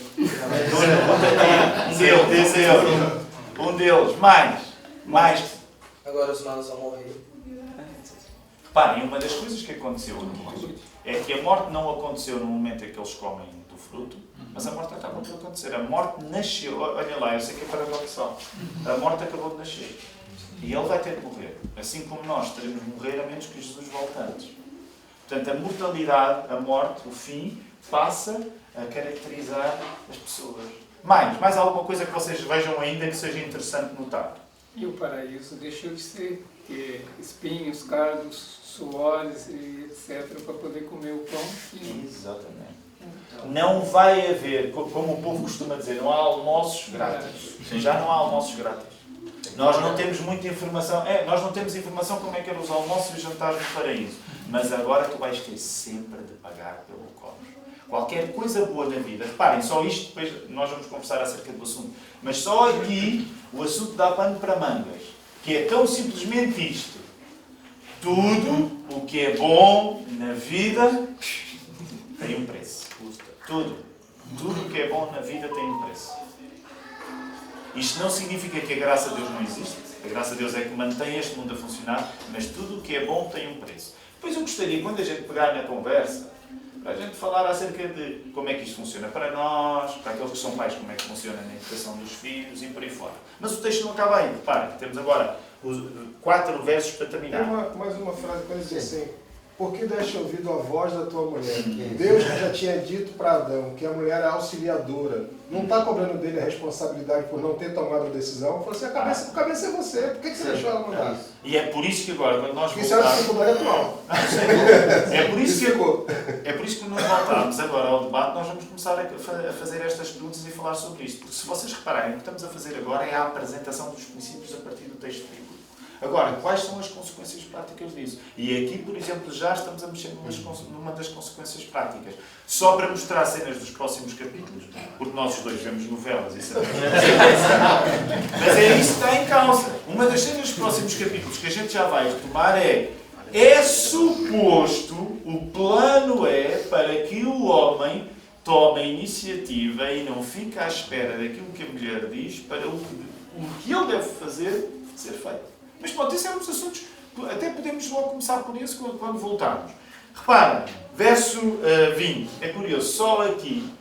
Um deles. Mais. Agora os maus vão morrer. Reparem, uma das coisas que aconteceu é que a morte não aconteceu no momento em que eles comem do fruto, mas a morte acaba por acontecer. A morte nasceu. Olha lá, eu sei que é paradoxal. A morte acabou de nascer. E ele vai ter que morrer. Assim como nós teremos de morrer, a menos que Jesus volte antes. Portanto, a mortalidade, a morte, o fim, passa a caracterizar as pessoas. Mais alguma coisa que vocês vejam ainda que seja interessante notar? E o paraíso deixou de ser espinhos, cardos, suores e etc. para poder comer o pão. Exatamente. Não vai haver, como o povo costuma dizer, não há almoços grátis. Já não há almoços grátis. Nós não temos muita informação. Nós não temos informação como é que eram os almoços e os jantares no paraíso. Mas agora tu vais ter sempre de pagar pelo que comes. Qualquer coisa boa na vida. Reparem, só isto, depois nós vamos conversar acerca do assunto. Mas só aqui o assunto dá pano para mangas. Que é tão simplesmente isto. Tudo o que é bom na vida tem um preço. Tudo o que é bom na vida tem um preço. Isto não significa que a graça de Deus não existe. A graça de Deus é que mantém este mundo a funcionar, mas tudo o que é bom tem um preço. Depois eu gostaria, quando a gente pegar na conversa, para a gente falar acerca de como é que isto funciona para nós, para aqueles que são pais, como é que funciona na educação dos filhos e por aí fora. Mas o texto não acaba aí. Reparem, temos agora 4 versos para terminar. Mais uma frase que diz assim: por que deste ouvido à voz da tua mulher? Deus já tinha dito para Adão que a mulher é auxiliadora. Não está cobrando dele a responsabilidade por não ter tomado a decisão. Falou assim, a cabeça é você. Por que você deixou ela mandar? E é por isso que agora, quando nós isso é a dificuldade atual. É por isso que nós voltarmos agora ao debate, nós vamos começar a fazer estas perguntas e falar sobre isto. Porque se vocês repararem, o que estamos a fazer agora é a apresentação dos princípios a partir do texto bíblico. Agora, quais são as consequências práticas disso? E aqui, por exemplo, já estamos a mexer numa das consequências práticas. Só para mostrar cenas dos próximos capítulos, porque nós os dois vemos novelas e sabemos. Mas é isso que está em causa. Uma das cenas dos próximos capítulos que a gente já vai retomar é suposto, o plano é para que o homem tome a iniciativa e não fique à espera daquilo que a mulher diz para o que ele deve fazer ser feito. Mas pronto, esses são os assuntos, até podemos logo começar por isso quando voltarmos. Reparem, verso 20, é curioso, só aqui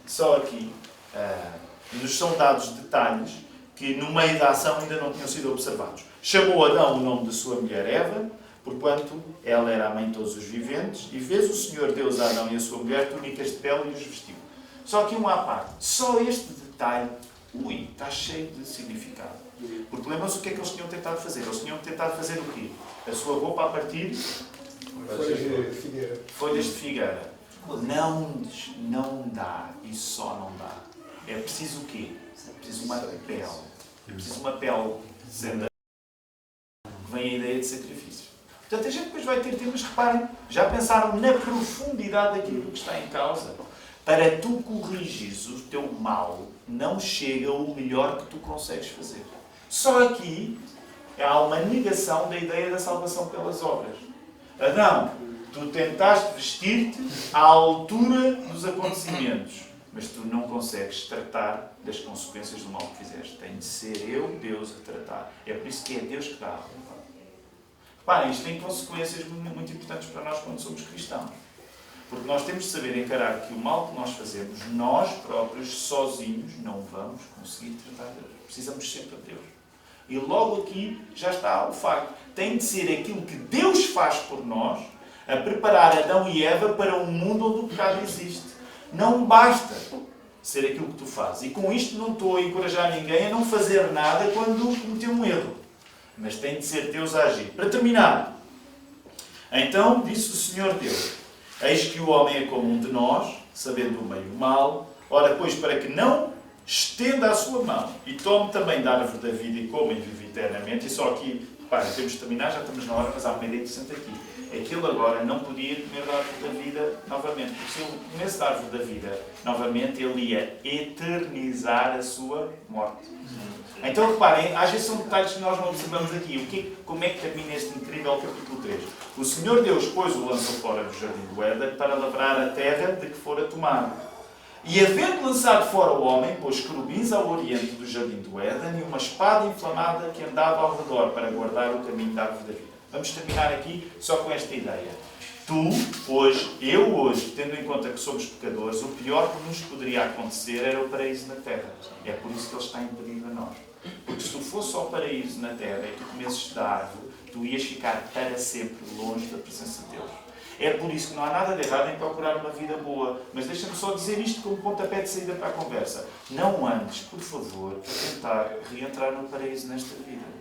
nos são dados detalhes que no meio da ação ainda não tinham sido observados. Chamou Adão o nome de sua mulher Eva, porquanto ela era a mãe de todos os viventes, e fez o Senhor Deus a Adão e a sua mulher túnicas de pele e os vestiu. Só aqui uma à parte, só este detalhe, está cheio de significado. Porque lembram-se o que é que eles tinham tentado fazer? Eles tinham tentado fazer o quê? A sua roupa a partir de folhas de figueira. Não dá. Isso só não dá. É preciso o quê? É preciso uma pele. É preciso uma pele sendo vem a ideia de sacrifício. Portanto, a gente depois vai ter temas, reparem, já pensaram na profundidade daquilo que está em causa? Para tu corrigires o teu mal, não chega o melhor que tu consegues fazer. Só aqui há uma negação da ideia da salvação pelas obras. Adão, tu tentaste vestir-te à altura dos acontecimentos, mas tu não consegues tratar das consequências do mal que fizeste. Tem de ser eu, Deus, a tratar. É por isso que é Deus que dá a roupa. Reparem, isto tem consequências muito importantes para nós quando somos cristãos. Porque nós temos de saber encarar que o mal que nós fazemos, nós próprios, sozinhos, não vamos conseguir tratar Deus. Precisamos sempre de Deus. E logo aqui já está o facto. Tem de ser aquilo que Deus faz por nós, a preparar Adão e Eva para um mundo onde o pecado existe. Não basta ser aquilo que tu fazes. E com isto não estou a encorajar ninguém a não fazer nada quando cometeu um erro. Mas tem de ser Deus a agir. Para terminar, então disse o Senhor Deus: eis que o homem é como um de nós, sabendo o bem e o mal. Ora, pois, para que não estenda a sua mão e tome também da árvore da vida e coma e vive eternamente. E só aqui, reparem, temos de terminar, já estamos na hora, mas há uma ideia interessante aqui. É que ele agora não podia comer da árvore da vida novamente. Porque se ele comesse da árvore da vida novamente, ele ia eternizar a sua morte. Então, reparem, às vezes são detalhes que nós não observamos aqui. Como é que termina este incrível capítulo 3? O Senhor Deus, pois, o lançou fora do jardim do Éden para lavrar a terra de que fora tomado. E havendo lançado fora o homem, pôs querubins ao oriente do jardim do Éden e uma espada inflamada que andava ao redor para guardar o caminho da árvore da vida. Vamos terminar aqui só com esta ideia. Tu, hoje, eu hoje, tendo em conta que somos pecadores, o pior que nos poderia acontecer era o paraíso na terra. É por isso que ele está impedido a nós. Porque se tu fosse ao paraíso na terra e tu comesses da árvore, tu ias ficar para sempre longe da presença de Deus. É por isso que não há nada de errado em procurar uma vida boa. Mas deixa-me só dizer isto como pontapé de saída para a conversa. Não andes, por favor, a tentar reentrar no paraíso nesta vida.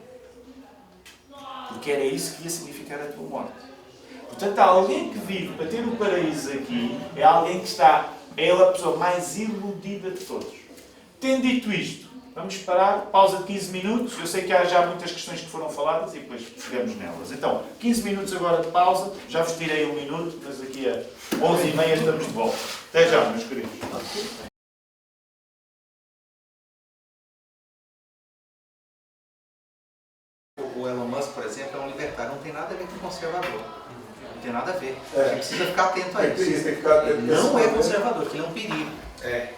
Porque era isso que ia significar a tua morte. Portanto, alguém que vive para ter o paraíso aqui é alguém que está é ele a pessoa mais iludida de todos. Tendo dito isto, vamos parar, pausa de 15 minutos. Eu sei que há já muitas questões que foram faladas e depois pegamos nelas. Então, 15 minutos agora de pausa, já vos tirei 1 minuto, mas daqui a 11h30 estamos de volta. Até já, meus queridos. O Elon Musk, por exemplo, é um libertário, não tem nada a ver com conservador. Não tem nada a ver. A gente precisa ficar atento a isso. Tem que ficar atento. Não é conservador, que ele é um perigo.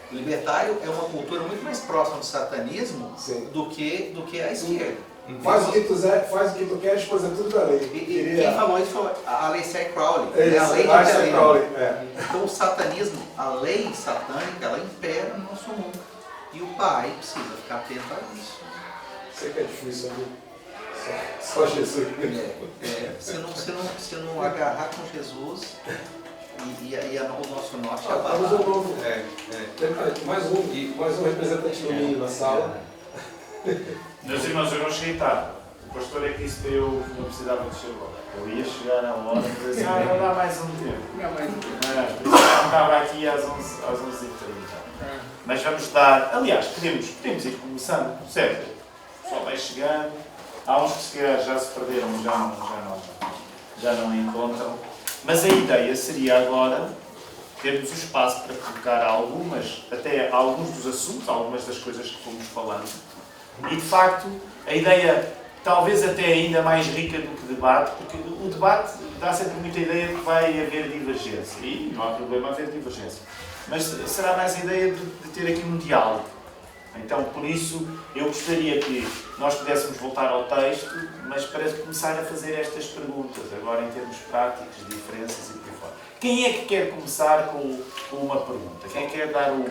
O libertário é uma cultura muito mais próxima do satanismo do que a esquerda. Faz o que tu quiser, faz o que tu queres, pois é tudo da lei. Quem falou isso foi a lei Crowley. É a lei de Crowley. Então o satanismo, a lei satânica, ela impera no nosso mundo. E o pai precisa ficar atento a isso. Sei que é difícil, né? Só Jesus. Se não agarrar com Jesus e o nosso norte é temos um novo. Mais um representante do Minho na sala. Meus irmãos, eu não cheguei tarde. O pastor é que disse para eu que não precisava de chegar logo. Eu ia chegar à hora e dizer assim, não dá mais um tempo. Não, mais um tempo. Por isso eu estava aqui às 11h30. Mas vamos dar, aliás, podemos ir começando, certo? O pessoal vai chegando. Há uns que se calhar já se perderam, já não encontram. Mas a ideia seria agora termos o espaço para colocar até alguns dos assuntos, algumas das coisas que fomos falando. E de facto, a ideia talvez até ainda mais rica do que debate, porque o debate dá sempre muita ideia de que vai haver divergência. E não há problema haver divergência. Mas será mais a ideia de ter aqui um diálogo. Então, por isso, eu gostaria que nós pudéssemos voltar ao texto, mas para começar a fazer estas perguntas, agora em termos práticos, diferenças e por aí fora. Quem é que quer começar com uma pergunta? Quem quer dar o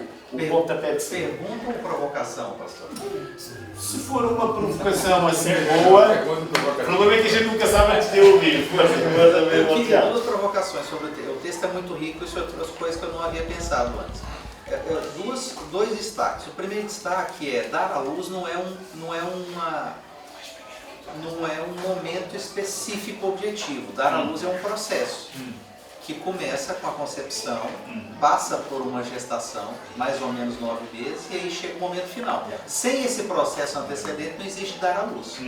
pontapé de cima? Pergunta ou provocação, pastor? Se for uma provocação assim boa, o problema é que a gente nunca sabe antes de ouvir. Eu queria 2 provocações sobre o texto. O texto é muito rico e sobre outras coisas que eu não havia pensado antes. 2 destaques. O primeiro destaque é dar à luz não é um momento específico objetivo. Dar à luz é um processo que começa com a concepção, passa por uma gestação, mais ou menos 9 meses, e aí chega o momento final. Sem esse processo antecedente não existe dar à luz.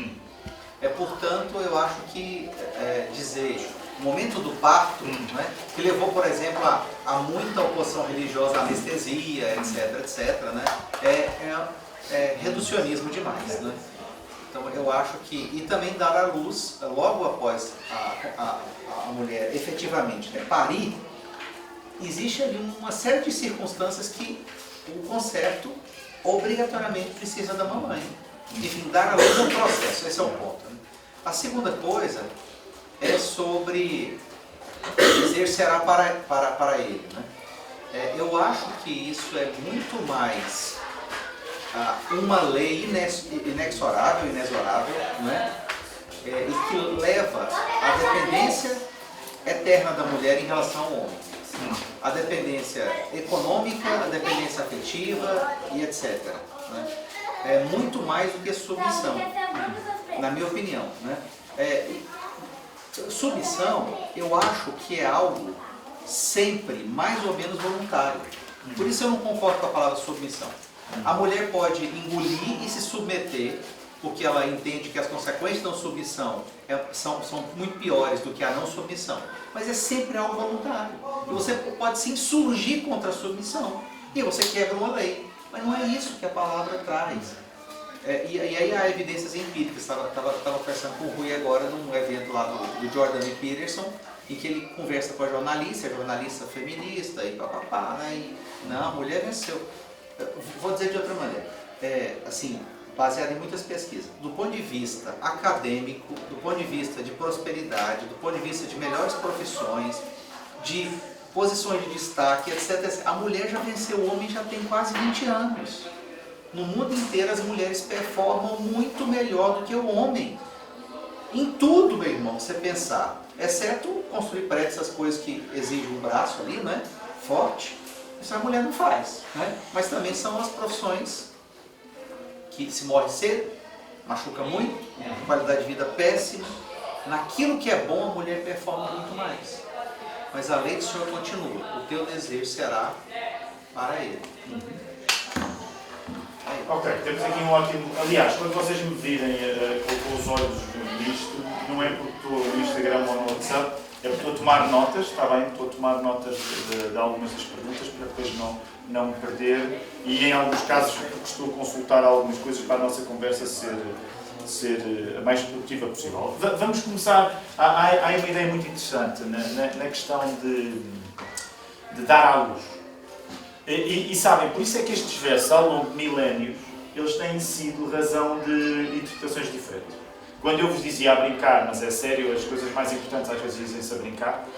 Portanto, eu acho que dizer o momento do parto, né, que levou, por exemplo, a muita oposição religiosa, à anestesia, etc., né, é reducionismo demais. Né? Então, eu acho que... E também dar à luz, logo após a mulher efetivamente parir, existe ali uma série de circunstâncias que o concepto obrigatoriamente precisa da mamãe. Enfim, dar à luz é um processo, esse é o ponto. Né? A segunda coisa é sobre dizer será para ele. Né? Eu acho que isso é muito mais uma lei inexorável, né? E que leva à dependência eterna da mulher em relação ao homem. A dependência econômica, a dependência afetiva e etc. Né? É muito mais do que submissão, na minha opinião. Né? Submissão, eu acho que é algo sempre mais ou menos voluntário. Por isso eu não concordo com a palavra submissão. A mulher pode engolir e se submeter, porque ela entende que as consequências da submissão são muito piores do que a não submissão. Mas é sempre algo voluntário. E você pode se insurgir contra a submissão. E você quebra uma lei. Mas não é isso que a palavra traz. E aí há evidências empíricas. Estava conversando com o Rui agora num evento lá do Jordan B. Peterson, em que ele conversa com a jornalista feminista e papapá, né? E não, a mulher venceu. Vou dizer de outra maneira, assim, baseado em muitas pesquisas, do ponto de vista acadêmico, do ponto de vista de prosperidade, do ponto de vista de melhores profissões, de posições de destaque, etc. A mulher já venceu o homem já tem quase 20 anos. No mundo inteiro as mulheres performam muito melhor do que o homem. Em tudo, meu irmão, você pensar. Exceto construir prédios, essas coisas que exigem um braço ali, né? Forte. Isso a mulher não faz. Né? Mas também são as profissões que se morre cedo, machuca muito, qualidade de vida péssima. Naquilo que é bom, a mulher performa muito mais. Mas a lei do Senhor continua. O teu desejo será para ele. Ok, temos aqui um ótimo... Aliás, quando vocês me virem com os olhos nisto, não é porque estou no Instagram ou no WhatsApp, é porque estou a tomar notas, está bem? Estou a tomar notas de algumas das perguntas para depois não me perder e em alguns casos estou a consultar algumas coisas para a nossa conversa ser a mais produtiva possível. Vamos começar... Há uma ideia muito interessante na questão de dar à luz. E sabem, por isso é que estes versos, ao longo de milénios, eles têm sido razão de interpretações diferentes. Quando eu vos dizia a brincar, mas é sério, as coisas mais importantes às vezes dizem-se a brincar,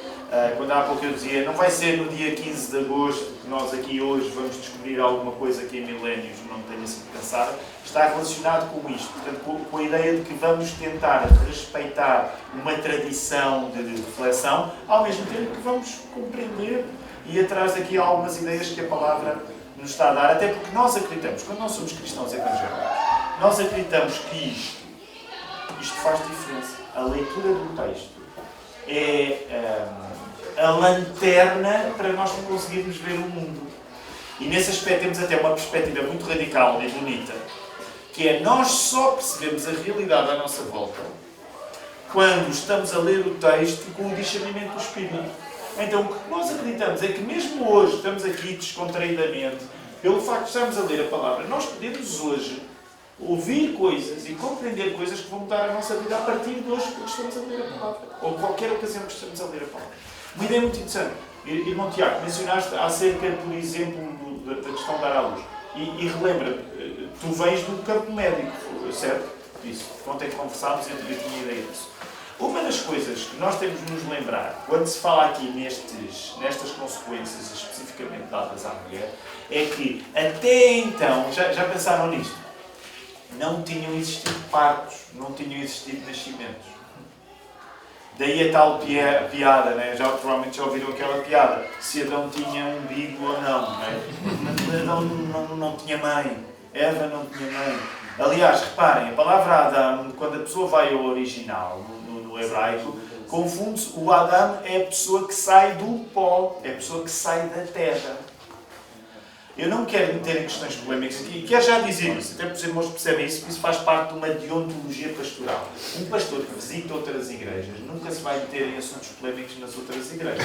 quando há pouco eu dizia, não vai ser no dia 15 de agosto que nós aqui hoje vamos descobrir alguma coisa que em milénios não tenha sido pensada, está relacionado com isto, portanto, com a ideia de que vamos tentar respeitar uma tradição de reflexão, ao mesmo tempo que vamos compreender e atrás daqui há algumas ideias que a palavra nos está a dar, até porque nós acreditamos, quando nós somos cristãos evangélicos, nós acreditamos que isto faz diferença. A leitura do texto é a lanterna para nós não conseguirmos ver o mundo. E nesse aspecto temos até uma perspectiva muito radical e bonita, que é nós só percebemos a realidade à nossa volta quando estamos a ler o texto com o discernimento do Espírito. Então, o que nós acreditamos é que mesmo hoje, estamos aqui descontraídamente, pelo facto de estarmos a ler a palavra, nós podemos hoje ouvir coisas e compreender coisas que vão mudar a nossa vida a partir de hoje, porque estamos a ler a palavra. Ou qualquer ocasião que estamos a ler a palavra. Uma ideia muito interessante. Irmão Tiago, mencionaste acerca, por exemplo, da questão de dar à luz. E relembra, tu vens do campo médico, certo? Isso. Ontem conversámos e eu tinha ideia disso. Uma das coisas que nós temos de nos lembrar, quando se fala aqui nestas consequências especificamente dadas à mulher, é que até então, já pensaram nisto? Não tinham existido partos, não tinham existido nascimentos. Daí a tal piada, né? Provavelmente já ouviram aquela piada, se Adão tinha um umbigo ou não. Né? Adão não tinha mãe, Eva não tinha mãe. Aliás, reparem, a palavra Adão, quando a pessoa vai ao original, no hebraico, confunde-se, o Adão é a pessoa que sai do pó, é a pessoa que sai da terra. Eu não quero meter em questões polémicas aqui, e quero já dizer isso, até porque os irmãos percebem isso, porque isso faz parte de uma deontologia pastoral. Um pastor que visita outras igrejas nunca se vai meter em assuntos polémicos nas outras igrejas.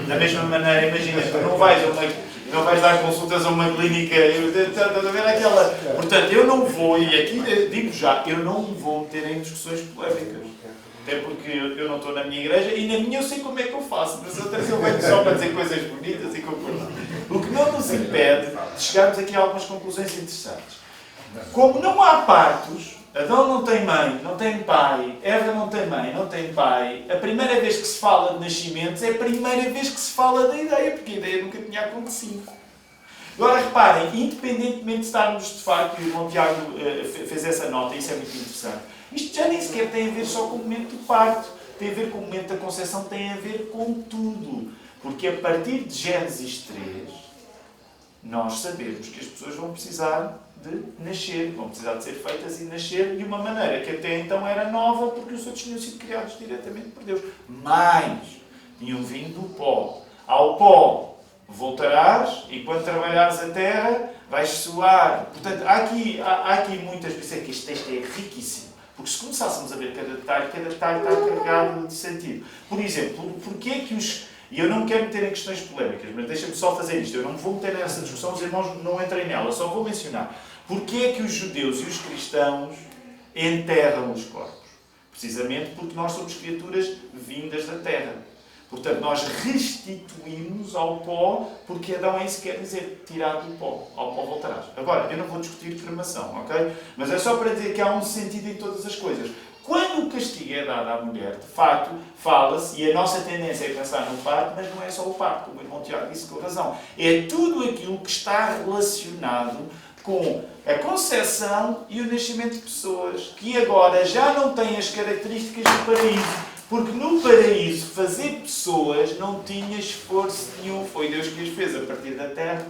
Da mesma maneira, imagina, tu não vais dar consultas a uma clínica, estás a ver aquela... Portanto, eu não vou, e aqui digo já, eu não vou meter em discussões polémicas. Até porque eu não estou na minha igreja e na minha eu sei como é que eu faço. Nas outras eu venho só para dizer coisas bonitas e concordar. O que não nos impede de chegarmos aqui a algumas conclusões interessantes. Como não há partos, Adão não tem mãe, não tem pai, Eva não tem mãe, não tem pai, a primeira vez que se fala de nascimentos é a primeira vez que se fala da ideia, porque a ideia nunca tinha acontecido. Agora reparem, independentemente de estarmos de facto, e o irmão Tiago fez essa nota, e isso é muito interessante, isto já nem sequer tem a ver só com o momento do parto, tem a ver com o momento da concepção, tem a ver com tudo. Porque a partir de Gênesis 3, nós sabemos que as pessoas vão precisar de nascer, vão precisar de ser feitas e nascer de uma maneira que até então era nova, porque os outros tinham sido criados diretamente por Deus. Mas tinham vindo do pó. Ao pó voltarás e quando trabalhares a terra vais suar. Portanto, há aqui muitas vezes, é que este texto é riquíssimo. Porque se começássemos a ver cada detalhe está carregado de sentido. Por exemplo, porquê é que os... E eu não quero meter em questões polémicas, mas deixa-me só fazer isto. Eu não vou meter nessa discussão, os irmãos não entrem nela, só vou mencionar. Porquê é que os judeus e os cristãos enterram os corpos? Precisamente porque nós somos criaturas vindas da terra. Portanto, nós restituímos ao pó, porque Adão é isso que quer dizer, tirar do pó, ao pó voltarás. Agora, eu não vou discutir cremação, ok? Mas é só para dizer que há um sentido em todas as coisas. Quando o castigo é dado à mulher, de facto, fala-se, e a nossa tendência é pensar no parto, mas não é só o parto, como o irmão Tiago disse com razão. É tudo aquilo que está relacionado com a concepção e o nascimento de pessoas, que agora já não têm as características do paraíso. Porque no paraíso, fazer pessoas não tinha esforço nenhum. Foi Deus que as fez a partir da terra.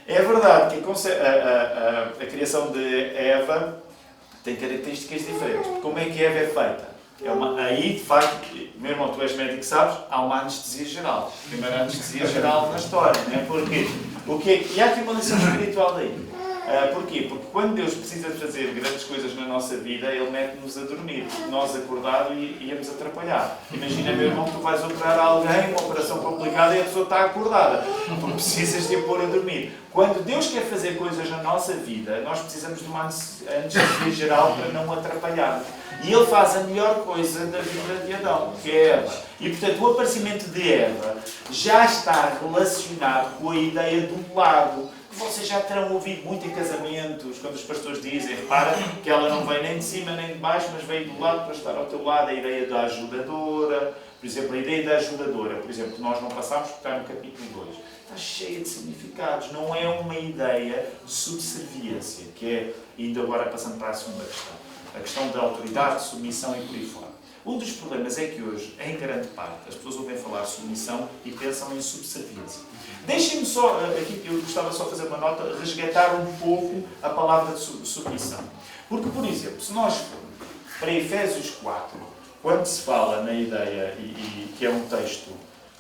É verdade que a criação de Eva tem características diferentes. Como é que Eva é feita? Aí, de facto, meu irmão, tu és médico, sabes, há uma anestesia geral. Primeira anestesia geral na história, não é? Porquê? E há aqui uma lição espiritual daí. Porquê? Porque quando Deus precisa de fazer grandes coisas na nossa vida, Ele mete-nos a dormir. Porque nós, acordados, íamos atrapalhar. Imagina, meu irmão, que tu vais operar alguém, uma operação complicada, e a pessoa está acordada. Tu precisas de a pôr a dormir. Quando Deus quer fazer coisas na nossa vida, nós precisamos de uma anestesia geral para não atrapalharmos. E Ele faz a melhor coisa da vida de Adão, que é Eva. E, portanto, o aparecimento de Eva já está relacionado com a ideia do lado. Vocês já terão ouvido muito em casamentos, quando os pastores dizem, repara, que ela não vem nem de cima nem de baixo, mas veio do lado para estar ao teu lado. A ideia da ajudadora, por exemplo, a ideia da ajudadora, por exemplo, que nós não passámos porque está no capítulo 2. Está cheia de significados. Não é uma ideia de subserviência, que é, indo agora passando para a segunda questão. A questão da autoridade, submissão e por aí fora. Um dos problemas é que hoje, em grande parte, as pessoas ouvem falar submissão e pensam em subserviência. Deixem-me só, aqui eu gostava só de fazer uma nota, resgatar um pouco a palavra de submissão. Porque, por exemplo, se nós formos para Efésios 4, quando se fala na ideia, que é um texto,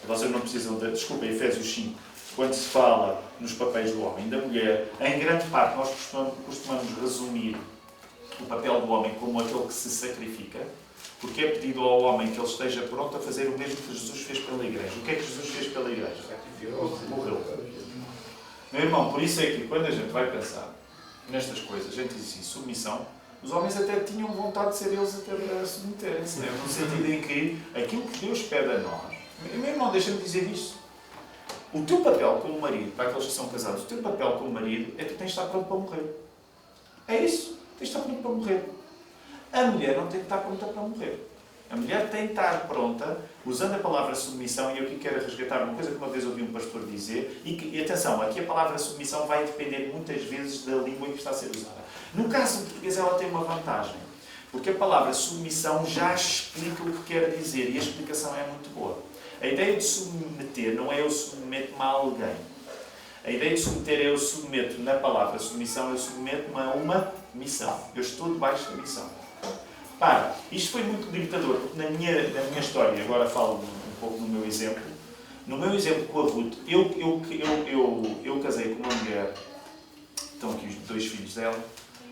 vocês não precisam de, desculpa, Efésios 5, quando se fala nos papéis do homem e da mulher, em grande parte nós costumamos resumir o papel do homem como aquele que se sacrifica, porque é pedido ao homem que ele esteja pronto a fazer o mesmo que Jesus fez pela Igreja. O que é que Jesus fez pela Igreja? Morreu. Meu irmão, por isso é que quando a gente vai pensar nestas coisas, a gente diz assim, submissão, os homens até tinham vontade de ser eles a submeterem-se, né? No sentido em que aquilo que Deus pede a nós, meu irmão, deixa-me dizer isto, o teu papel como marido, para aqueles que são casados, o teu papel como marido é que tu tens de estar pronto para morrer. É isso. Tens de estar pronto para morrer. A mulher não tem de estar pronta para morrer. A mulher tem de estar pronta, usando a palavra submissão, e eu aqui quero resgatar uma coisa que uma vez ouvi um pastor dizer, e atenção, aqui a palavra submissão vai depender muitas vezes da língua em que está a ser usada. No caso do português ela tem uma vantagem, porque a palavra submissão já explica o que quer dizer, e a explicação é muito boa. A ideia de submeter não é eu submeto-me a alguém. A ideia de submeter é eu submeto, na palavra submissão, eu submeto-me a uma missão. Eu estou debaixo da missão. Para, isto foi muito libertador, porque na minha história, agora falo um pouco no meu exemplo, com a Ruth, eu casei com uma mulher, estão aqui os 2 filhos dela,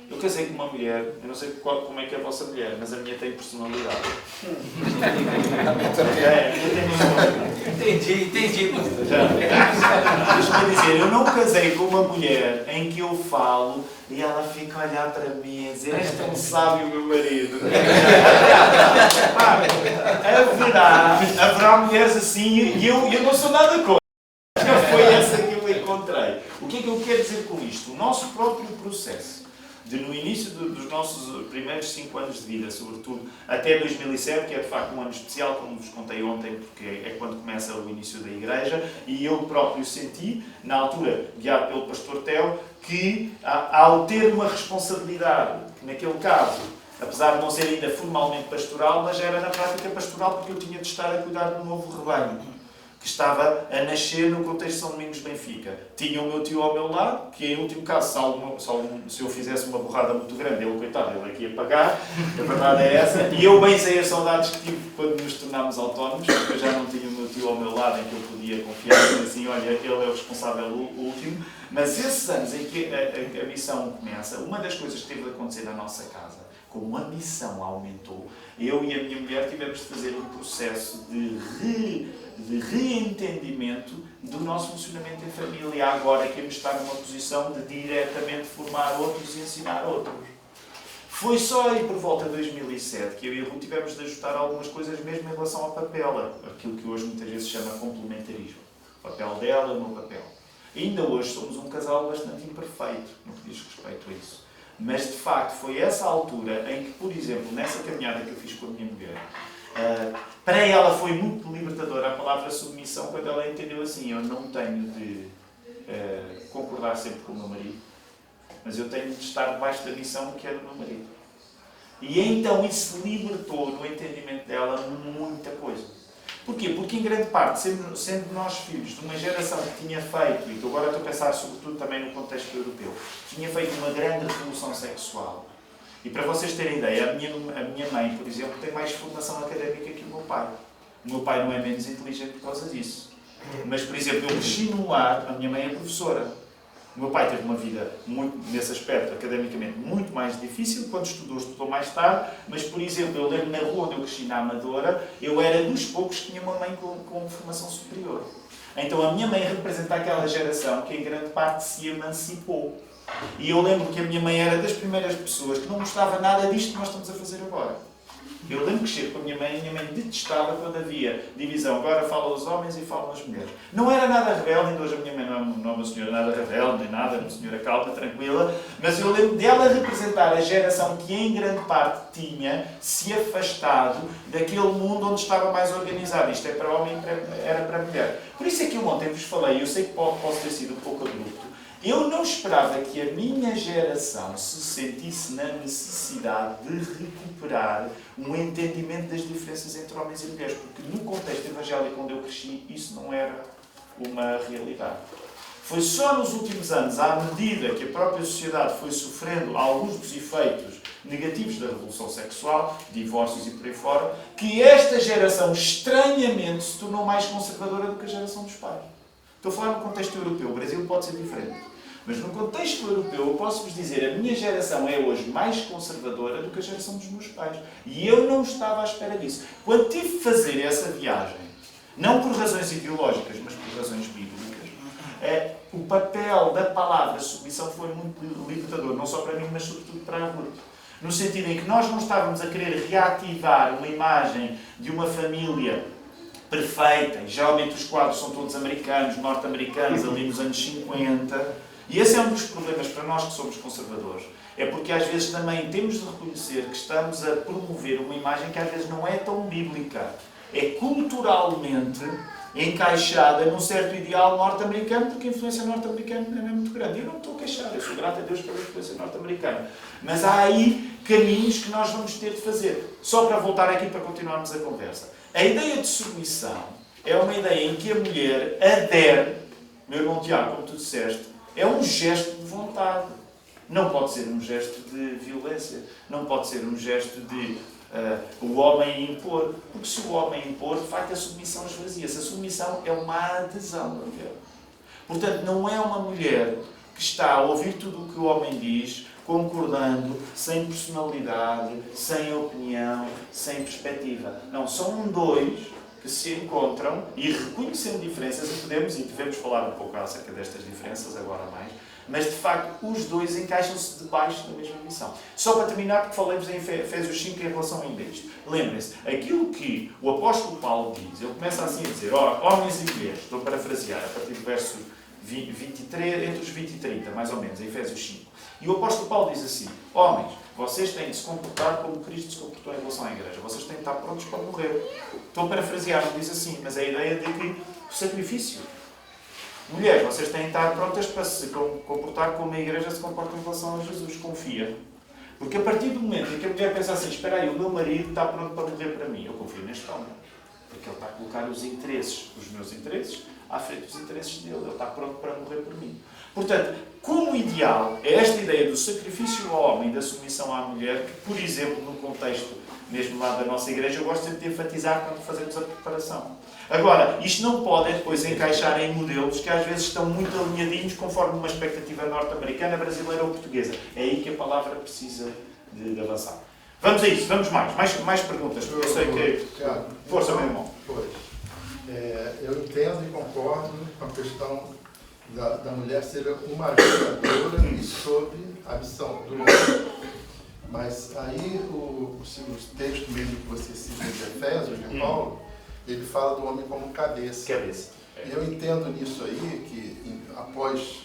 eu casei com uma mulher, eu não sei como é que é a vossa mulher, mas a minha tem personalidade. Entendi. Deixa-me dizer, eu não casei com uma mulher em que eu falo e ela fica a olhar para mim e dizer, és tão sábio, meu marido. Haverá mulheres assim e eu não sou nada contra. Foi essa que eu encontrei. O que é que eu quero dizer com isto? O nosso próprio processo. No início dos nossos primeiros 5 anos de vida, sobretudo até 2007, que é de facto um ano especial, como vos contei ontem, porque é quando começa o início da Igreja, e eu próprio senti, na altura, guiado pelo pastor Theo, que ao ter uma responsabilidade, que naquele caso, apesar de não ser ainda formalmente pastoral, mas era na prática pastoral porque eu tinha de estar a cuidar de um novo rebanho, que estava a nascer no contexto de São Domingos de Benfica. Tinha o meu tio ao meu lado, que em último caso, se eu fizesse uma borrada muito grande, ele, coitado, ele aqui ia pagar, a verdade é essa, e eu bem sei as saudades que tive quando nos tornámos autónomos, porque eu já não tinha o meu tio ao meu lado em que eu podia confiar, e assim, olha, ele é o responsável último, mas esses anos em que a missão começa, uma das coisas que teve de acontecer na nossa casa, como a missão aumentou, eu e a minha mulher tivemos de fazer um processo de reentendimento do nosso funcionamento em família. Agora é que íamos estar numa posição de diretamente formar outros e ensinar outros. Foi só aí por volta de 2007 que eu e a Ruth tivemos de ajustar algumas coisas mesmo em relação ao papel, aquilo que hoje muitas vezes se chama complementarismo. O papel dela, o meu papel. E ainda hoje somos um casal bastante imperfeito no que diz respeito a isso. Mas, de facto, foi essa altura em que, por exemplo, nessa caminhada que eu fiz com a minha mulher, para ela foi muito libertadora a palavra submissão, quando ela entendeu assim, eu não tenho de concordar sempre com o meu marido, mas eu tenho de estar debaixo da missão que é do meu marido. E então isso libertou no entendimento dela muita coisa. Porquê? Porque em grande parte, sendo nós filhos de uma geração que tinha feito, e agora estou a pensar sobretudo também no contexto europeu, tinha feito uma grande revolução sexual. E para vocês terem ideia, a minha mãe, por exemplo, tem mais formação académica que o meu pai. O meu pai não é menos inteligente por causa disso. Mas, por exemplo, eu cresci num lar, a minha mãe é professora. O meu pai teve uma vida, muito, nesse aspecto, academicamente, muito mais difícil. Quando estudou mais tarde. Mas, por exemplo, eu lembro na rua onde eu cresci, na Amadora, eu era dos poucos que tinha uma mãe com formação superior. Então, a minha mãe representa aquela geração que, em grande parte, se emancipou. E eu lembro que a minha mãe era das primeiras pessoas que não gostava nada disto que nós estamos a fazer agora. Eu lembro que chego com a minha mãe detestava quando havia divisão. Agora falam os homens e falam as mulheres. Não era nada rebelde, ainda hoje a minha mãe não é uma senhora nada rebelde, nem nada, é uma senhora calma, tranquila, mas eu lembro dela representar a geração que em grande parte tinha se afastado daquele mundo onde estava mais organizado. Isto é para homem, era para mulher. Por isso é que eu ontem vos falei, eu sei que posso ter sido um pouco abrupto, eu não esperava que a minha geração se sentisse na necessidade de recuperar um entendimento das diferenças entre homens e mulheres, porque no contexto evangélico onde eu cresci, isso não era uma realidade. Foi só nos últimos anos, à medida que a própria sociedade foi sofrendo alguns dos efeitos negativos da revolução sexual, divórcios e por aí fora, que esta geração estranhamente se tornou mais conservadora do que a geração dos pais. Estou a falar no contexto europeu, o Brasil pode ser diferente. Mas no contexto europeu, eu posso-vos dizer, a minha geração é hoje mais conservadora do que a geração dos meus pais. E eu não estava à espera disso. Quando tive de fazer essa viagem, não por razões ideológicas, mas por razões bíblicas, o papel da palavra submissão foi muito libertador, não só para mim, mas sobretudo para a Ruth. No sentido em que nós não estávamos a querer reativar uma imagem de uma família perfeita, e geralmente os quadros são todos americanos, norte-americanos, ali nos anos 50, e esse é um dos problemas para nós que somos conservadores. É porque às vezes também temos de reconhecer que estamos a promover uma imagem que às vezes não é tão bíblica. É culturalmente encaixada num certo ideal norte-americano, porque a influência norte-americana não é muito grande. Eu não me estou a queixar, eu sou grato a Deus pela influência norte-americana. Mas há aí caminhos que nós vamos ter de fazer. Só para voltar aqui para continuarmos a conversa. A ideia de submissão é uma ideia em que a mulher adere, meu irmão Tiago, como tu disseste, é um gesto de vontade. Não pode ser um gesto de violência. Não pode ser um gesto de o homem impor. Porque se o homem impor, de facto a submissão esvazia-se. A submissão é uma adesão da mulher. Portanto, não é uma mulher que está a ouvir tudo o que o homem diz, concordando, sem personalidade, sem opinião, sem perspectiva. Não, são dois que se encontram e reconhecendo diferenças, e podemos e devemos falar um pouco acerca destas diferenças agora mais, mas de facto os dois encaixam-se debaixo da mesma missão. Só para terminar, porque falamos em Efésios 5 em relação ainda a isto. Lembrem-se, aquilo que o apóstolo Paulo diz, ele começa assim a dizer, homens e mulheres, estou a parafrasear, a partir do verso 23, entre os 20 e 30, mais ou menos, em Efésios 5. E o apóstolo Paulo diz assim, homens, vocês têm de se comportar como Cristo se comportou em relação à igreja. Vocês têm de estar prontos para morrer. Estou a parafrasear, não diz assim, mas a ideia de que o sacrifício. Mulheres, vocês têm de estar prontas para se comportar como a igreja se comporta em relação a Jesus. Confia. Porque a partir do momento em que a mulher pensa assim, espera aí, o meu marido está pronto para morrer para mim, eu confio neste homem. Porque ele está a colocar os interesses, os meus interesses, à frente dos interesses dele. Ele está pronto para morrer por mim. Portanto, como ideal, é esta ideia do sacrifício ao homem e da submissão à mulher, que, por exemplo, no contexto mesmo lá da nossa igreja, eu gosto sempre de enfatizar quando fazemos a preparação. Agora, isto não pode depois encaixar em modelos que às vezes estão muito alinhadinhos conforme uma expectativa norte-americana, brasileira ou portuguesa. É aí que a palavra precisa de avançar. Vamos a isso, vamos mais perguntas, porque eu sei que... Força, meu irmão. Eu entendo e concordo com a questão da mulher ser uma ajudadora e sobre a missão do homem. Mas aí o texto mesmo que você cita de Efésios, de Paulo, ele fala do homem como cabeça. E eu entendo nisso aí que após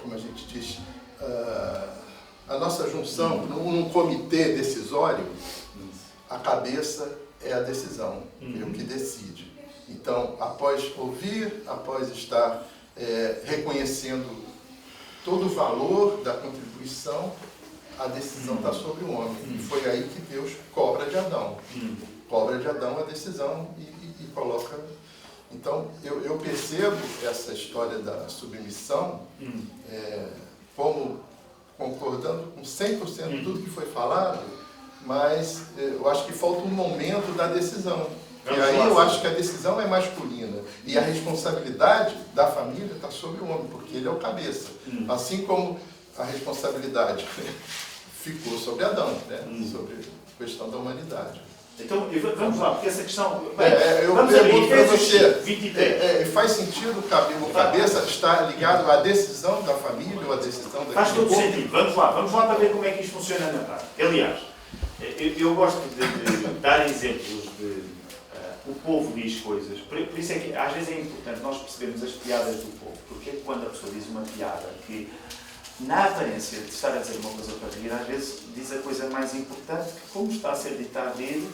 como a gente diz, a nossa junção num comitê decisório, a cabeça é a decisão, é o que decide. Então, após ouvir, após estar reconhecendo todo o valor da contribuição, a decisão está sobre o homem. E foi aí que Deus cobra de Adão. Cobra de Adão a decisão e coloca Então, eu percebo essa história da submissão como concordando com 100% de tudo que foi falado, mas eu acho que falta um momento da decisão. E aí eu acho que a decisão é masculina. E a responsabilidade da família está sobre o homem, porque ele é o cabeça. Assim como a responsabilidade ficou sobre Adão, né? Sobre a questão da humanidade. Então, vamos lá, porque essa questão... eu vamos pergunto para abrir, você, 23. faz sentido o cabeça estar ligado à decisão da família ou à decisão da... Faz todo sentido. Vamos lá para ver como é que isto funciona na prática. Aliás, eu gosto de dar exemplos de... o povo diz coisas. Por isso é que às vezes é importante nós percebermos as piadas do povo. Porque quando a pessoa diz uma piada que, na aparência de estar a dizer uma coisa para rir, às vezes diz a coisa mais importante que, como está a ser dita a rir,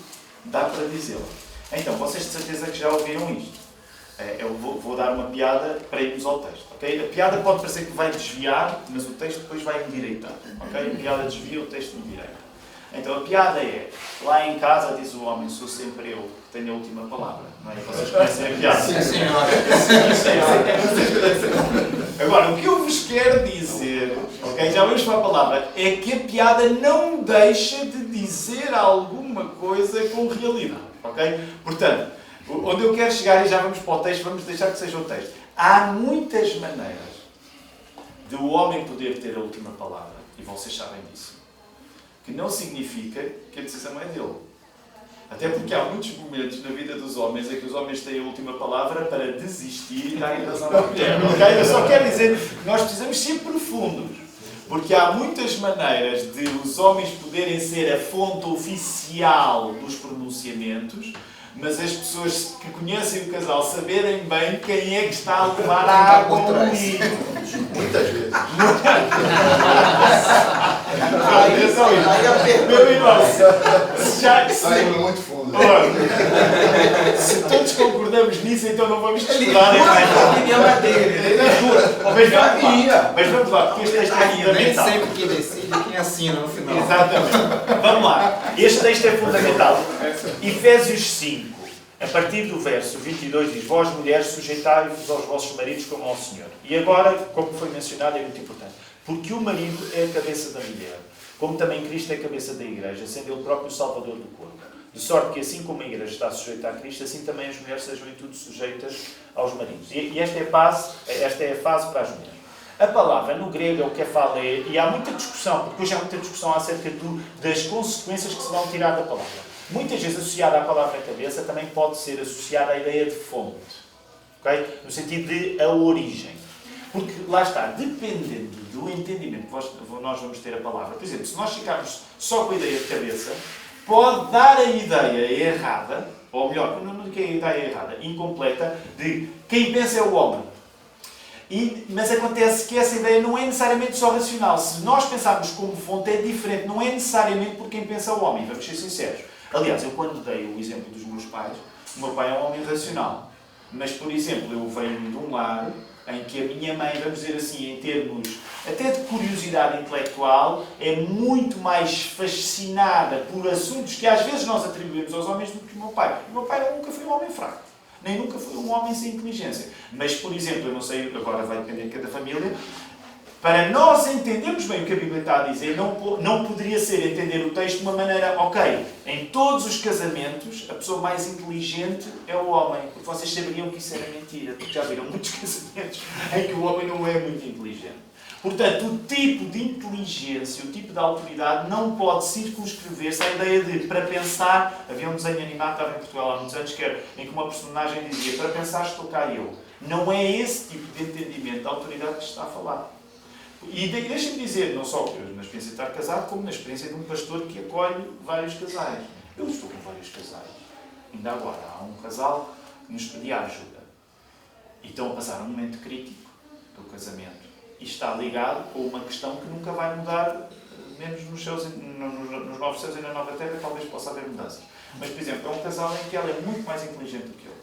dá para dizê-la. Então, vocês de certeza que já ouviram isto. Eu vou dar uma piada para irmos ao texto. Okay? A piada pode parecer que vai desviar, mas o texto depois vai endireitar. Okay? A piada desvia, o texto endireita. Então a piada é, lá em casa diz o homem, sou sempre eu que tenho a última palavra. Não é? Vocês conhecem a piada? Sim, senhora. Agora, o que eu vos quero dizer, okay, já vamos para a palavra, é que a piada não deixa de dizer alguma coisa com realidade. Okay? Portanto, onde eu quero chegar, e já vamos para o texto, vamos deixar que seja o texto. Há muitas maneiras de o homem poder ter a última palavra, e vocês sabem disso. Que não significa que a decisão é dele. Até porque há muitos momentos na vida dos homens em que os homens têm a última palavra para desistir e darem razão à mulher. Okay? Eu só quero dizer que nós precisamos ser profundos. Porque há muitas maneiras de os homens poderem ser a fonte oficial dos pronunciamentos, mas as pessoas que conhecem o casal saberem bem quem é que está a levar a água ao moinho. Muitas vezes. Meu irmão, saímos muito fundo. Se todos concordamos nisso, então não vamos discordar. A opinião é dele. Mas vamos lá, porque este texto é fundamental. Nem sempre quem decide é quem assina no final. Exatamente. Vamos lá. Este texto é fundamental. Efésios 5, a partir do verso 22, diz: vós, mulheres, sujeitai-vos aos vossos maridos como ao Senhor. E agora, como foi mencionado, é muito importante. Porque o marido é a cabeça da mulher, como também Cristo é a cabeça da Igreja, sendo Ele próprio o Salvador do corpo. De sorte que, assim como a Igreja está sujeita a Cristo, assim também as mulheres sejam em tudo sujeitas aos maridos. E esta é a fase para as mulheres. A palavra no grego é o que fala, e há muita discussão, porque hoje há muita discussão acerca das consequências que se vão tirar da palavra. Muitas vezes associada à palavra cabeça também pode ser associada à ideia de fonte, okay? No sentido de a origem. Porque lá está, dependendo do entendimento que nós vamos ter a palavra. Por exemplo, se nós ficarmos só com a ideia de cabeça, pode dar a ideia errada, ou melhor, não digo que é a ideia errada, incompleta, de quem pensa é o homem. Mas acontece que essa ideia não é necessariamente só racional. Se nós pensarmos como fonte, é diferente. Não é necessariamente por quem pensa o homem. Vamos ser sinceros. Aliás, eu quando dei o exemplo dos meus pais, o meu pai é um homem racional. Mas, por exemplo, eu venho de um lar em que a minha mãe, vamos dizer assim, em termos até de curiosidade intelectual, é muito mais fascinada por assuntos que às vezes nós atribuímos aos homens do que o meu pai. O meu pai nunca foi um homem fraco. Nem nunca foi um homem sem inteligência. Mas, por exemplo, eu não sei, agora vai depender de cada família, para nós entendermos bem o que a Bíblia está a dizer, não poderia ser entender o texto de uma maneira, ok, em todos os casamentos, a pessoa mais inteligente é o homem. Porque vocês saberiam que isso era mentira, porque já viram muitos casamentos em que o homem não é muito inteligente. Portanto, o tipo de inteligência, o tipo de autoridade não pode circunscrever-se à ideia de, para pensar, havia um desenho animado, estava em Portugal há muitos anos, em que uma personagem dizia, para pensar estou cá eu. Não é esse tipo de entendimento da autoridade que se está a falar. E deixem-me dizer, não só na experiência de estar casado, como na experiência de um pastor que acolhe vários casais. Eu estou com vários casais. Ainda agora, há um casal que nos pedia ajuda. E estão a passar um momento crítico do casamento. E está ligado com uma questão que nunca vai mudar, menos nos novos céus e na nova terra, talvez possa haver mudanças. Mas, por exemplo, é um casal em que ela é muito mais inteligente do que ele.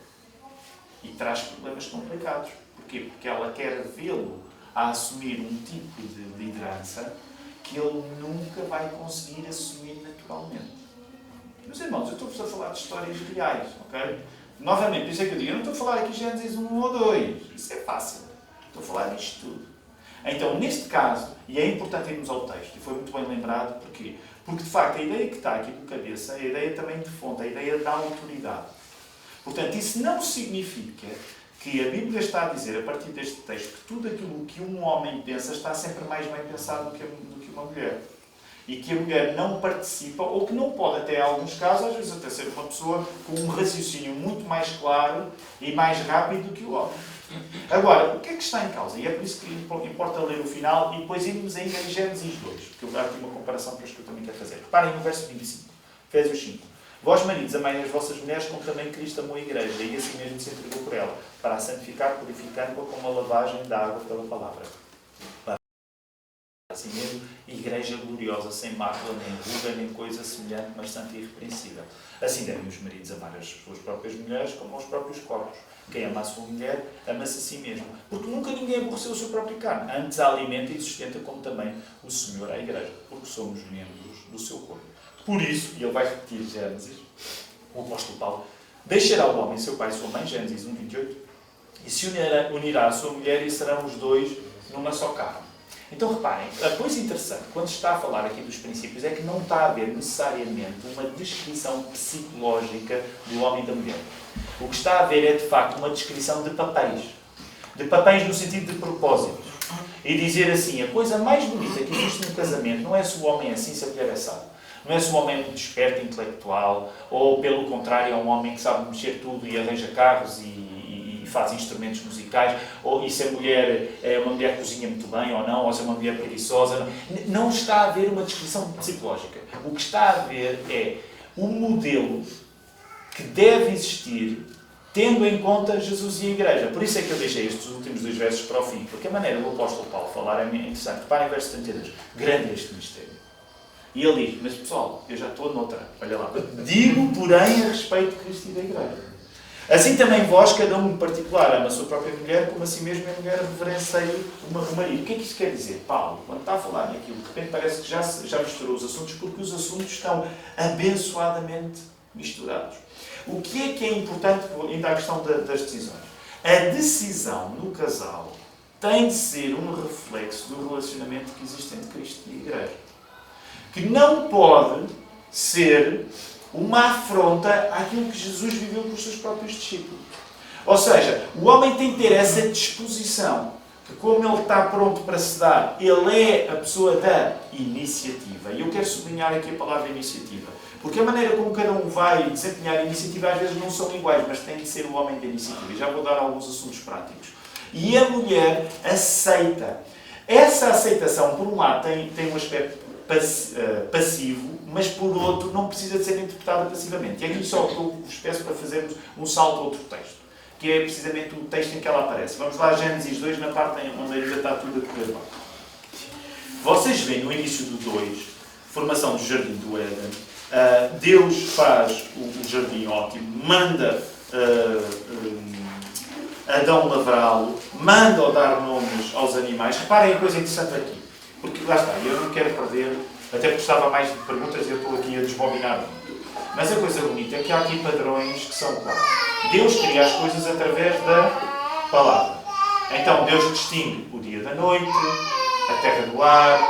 E traz problemas complicados. Porquê? Porque ela quer vê-lo a assumir um tipo de liderança que ele nunca vai conseguir assumir naturalmente. Meus irmãos, eu estou-vos a falar de histórias reais, ok? Novamente, por isso é que eu digo, eu não estou a falar aqui de Gênesis 1 ou 2. Isso é fácil. Estou a falar disto tudo. Então, neste caso, e é importante irmos ao texto, e foi muito bem lembrado, porquê? Porque, de facto, a ideia que está aqui com cabeça é a ideia também de fonte, a ideia da autoridade. Portanto, isso não significa que a Bíblia está a dizer, a partir deste texto, que tudo aquilo que um homem pensa está sempre mais bem pensado do que uma mulher. E que a mulher não participa, ou que não pode, até em alguns casos, às vezes até ser uma pessoa com um raciocínio muito mais claro e mais rápido do que o homem. Agora, o que é que está em causa? E é por isso que importa ler o final e depois irmos ainda em Gênesis 2, porque eu há aqui uma comparação que eu também quero fazer. Reparem no verso 25, Efésios 5. Vós, maridos, amai as vossas mulheres como também Cristo amou a igreja e assim mesmo se entregou por ela, para a santificar, purificando-a com uma lavagem da água pela palavra. Assim mesmo, igreja gloriosa, sem mácula, nem ruga, nem coisa semelhante, mas santa e irrepreensível. Assim devem os maridos amar as suas próprias mulheres como aos próprios corpos. Quem ama a sua mulher, ama-se a si mesmo. Porque nunca ninguém aborreceu a sua própria carne. Antes a alimenta e sustenta como também o Senhor à igreja. Porque somos membros do seu corpo. Por isso, e ele vai repetir Gênesis, o apóstolo Paulo, deixará o homem seu pai e sua mãe, Gênesis 1, 28, e se unirá à sua mulher e serão os dois numa só carne. Então reparem, a coisa interessante, quando se está a falar aqui dos princípios, é que não está a haver necessariamente uma descrição psicológica do homem e da mulher. O que está a haver é, de facto, uma descrição de papéis. De papéis no sentido de propósitos. E dizer assim, a coisa mais bonita que existe no casamento não é se o homem é assim, se a mulher é sábia. Não é se o homem é muito esperto, intelectual, ou, pelo contrário, é um homem que sabe mexer tudo e arranja carros e faz instrumentos musicais, ou se a mulher é uma mulher que cozinha muito bem ou não, ou se é uma mulher preguiçosa. Não está a haver uma descrição psicológica. O que está a haver é um modelo que deve existir tendo em conta Jesus e a Igreja. Por isso é que eu deixei estes últimos 2 versos para o fim, porque a maneira do apóstolo Paulo falar é interessante. Reparem o verso 32. Grande é este mistério. E ele diz, mas pessoal, eu já estou noutra. Olha lá. Digo, porém, a respeito de Cristo e da Igreja. Assim também vós, cada um em particular, ama a sua própria mulher, como a si mesmo a mulher reverencia o marido. O que é que isso quer dizer? Paulo, quando está a falar naquilo, de repente parece que já misturou os assuntos, porque os assuntos estão abençoadamente misturados. O que é importante, ainda a questão das decisões? A decisão no casal tem de ser um reflexo do relacionamento que existe entre Cristo e a Igreja. Que não pode ser uma afronta àquilo que Jesus viveu com os seus próprios discípulos. Ou seja, o homem tem que ter essa disposição, que como ele está pronto para se dar, ele é a pessoa da iniciativa. E eu quero sublinhar aqui a palavra iniciativa. Porque a maneira como cada um vai desempenhar a iniciativa às vezes não são iguais, mas tem de ser o homem da iniciativa. E já vou dar alguns assuntos práticos. E a mulher aceita. Essa aceitação, por um lado, tem um aspecto passivo, mas por outro não precisa de ser interpretada passivamente. E é aqui só que eu vos peço para fazermos um salto a outro texto, que é precisamente o texto em que ela aparece. Vamos lá a Gênesis 2, na parte onde ainda está tudo a correr bem. Vocês veem no início do 2, formação do jardim do Éden, Deus faz o jardim ótimo, manda Adão lavrá-lo, manda-o dar nomes aos animais. Reparem a coisa interessante aqui. Porque lá está, eu não quero perder, até porque estava mais de perguntas e eu estou aqui a desbobinar muito. Mas a coisa bonita é que há aqui padrões que são claros. Deus cria as coisas através da palavra. Então Deus distingue o dia da noite, a terra do ar,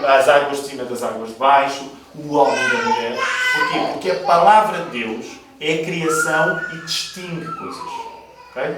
as águas de cima das águas de baixo, o homem e a mulher. Porquê? Porque a palavra de Deus é a criação e distingue coisas. Okay?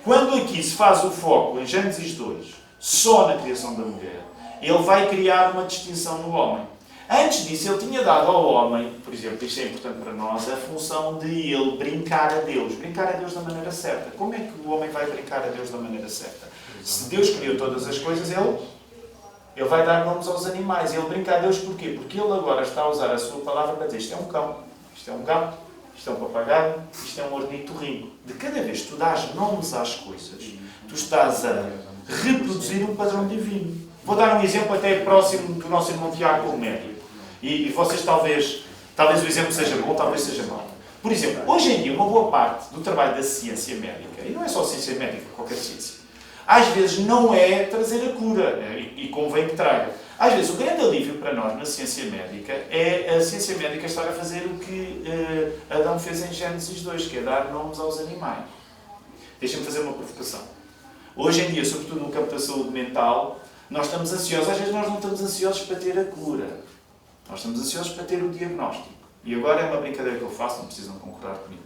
Quando aqui se faz o foco em Gênesis 2, só na criação da mulher, ele vai criar uma distinção no homem. Antes disso, ele tinha dado ao homem, por exemplo, isto é importante para nós, a função de ele brincar a Deus. Brincar a Deus da maneira certa. Como é que o homem vai brincar a Deus da maneira certa? Se Deus criou todas as coisas, ele vai dar nomes aos animais. Ele brinca a Deus porquê? Porque ele agora está a usar a sua palavra para dizer isto é um cão, isto é um gato, isto é um papagaio, isto é um ornitorrinco. De cada vez que tu dás nomes às coisas, tu estás a reproduzir um padrão divino. Vou dar um exemplo até próximo do nosso irmão Tiago como médico. E vocês talvez o exemplo seja bom, talvez seja mau. Por exemplo, hoje em dia, uma boa parte do trabalho da ciência médica, e não é só ciência médica, qualquer ciência, às vezes não é trazer a cura, e convém que traga. Às vezes o grande alívio para nós na ciência médica é a ciência médica estar a fazer o que Adão fez em Gênesis 2, que é dar nomes aos animais. Deixem-me fazer uma provocação. Hoje em dia, sobretudo no campo da saúde mental, nós estamos ansiosos. Às vezes nós não estamos ansiosos para ter a cura. Nós estamos ansiosos para ter o diagnóstico. E agora é uma brincadeira que eu faço, não precisam concordar comigo.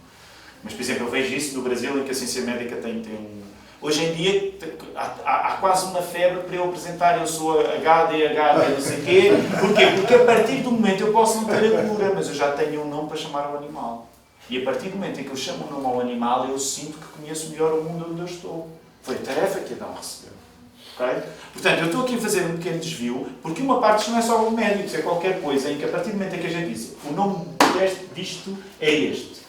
Mas, por exemplo, eu vejo isso no Brasil, em que a ciência médica tem um... Hoje em dia há quase uma febre para eu apresentar, eu sou HDHD, não sei o quê. Porquê? Porque a partir do momento eu posso não ter a cura, mas eu já tenho um nome para chamar o animal. E a partir do momento em que eu chamo o nome ao animal, eu sinto que conheço melhor o mundo onde eu estou. Foi a tarefa que Adão recebeu. Okay? Portanto, eu estou aqui a fazer um pequeno desvio, porque uma parte isto não é só o médico, é qualquer coisa em que a partir do momento em que a gente diz o nome disto é este.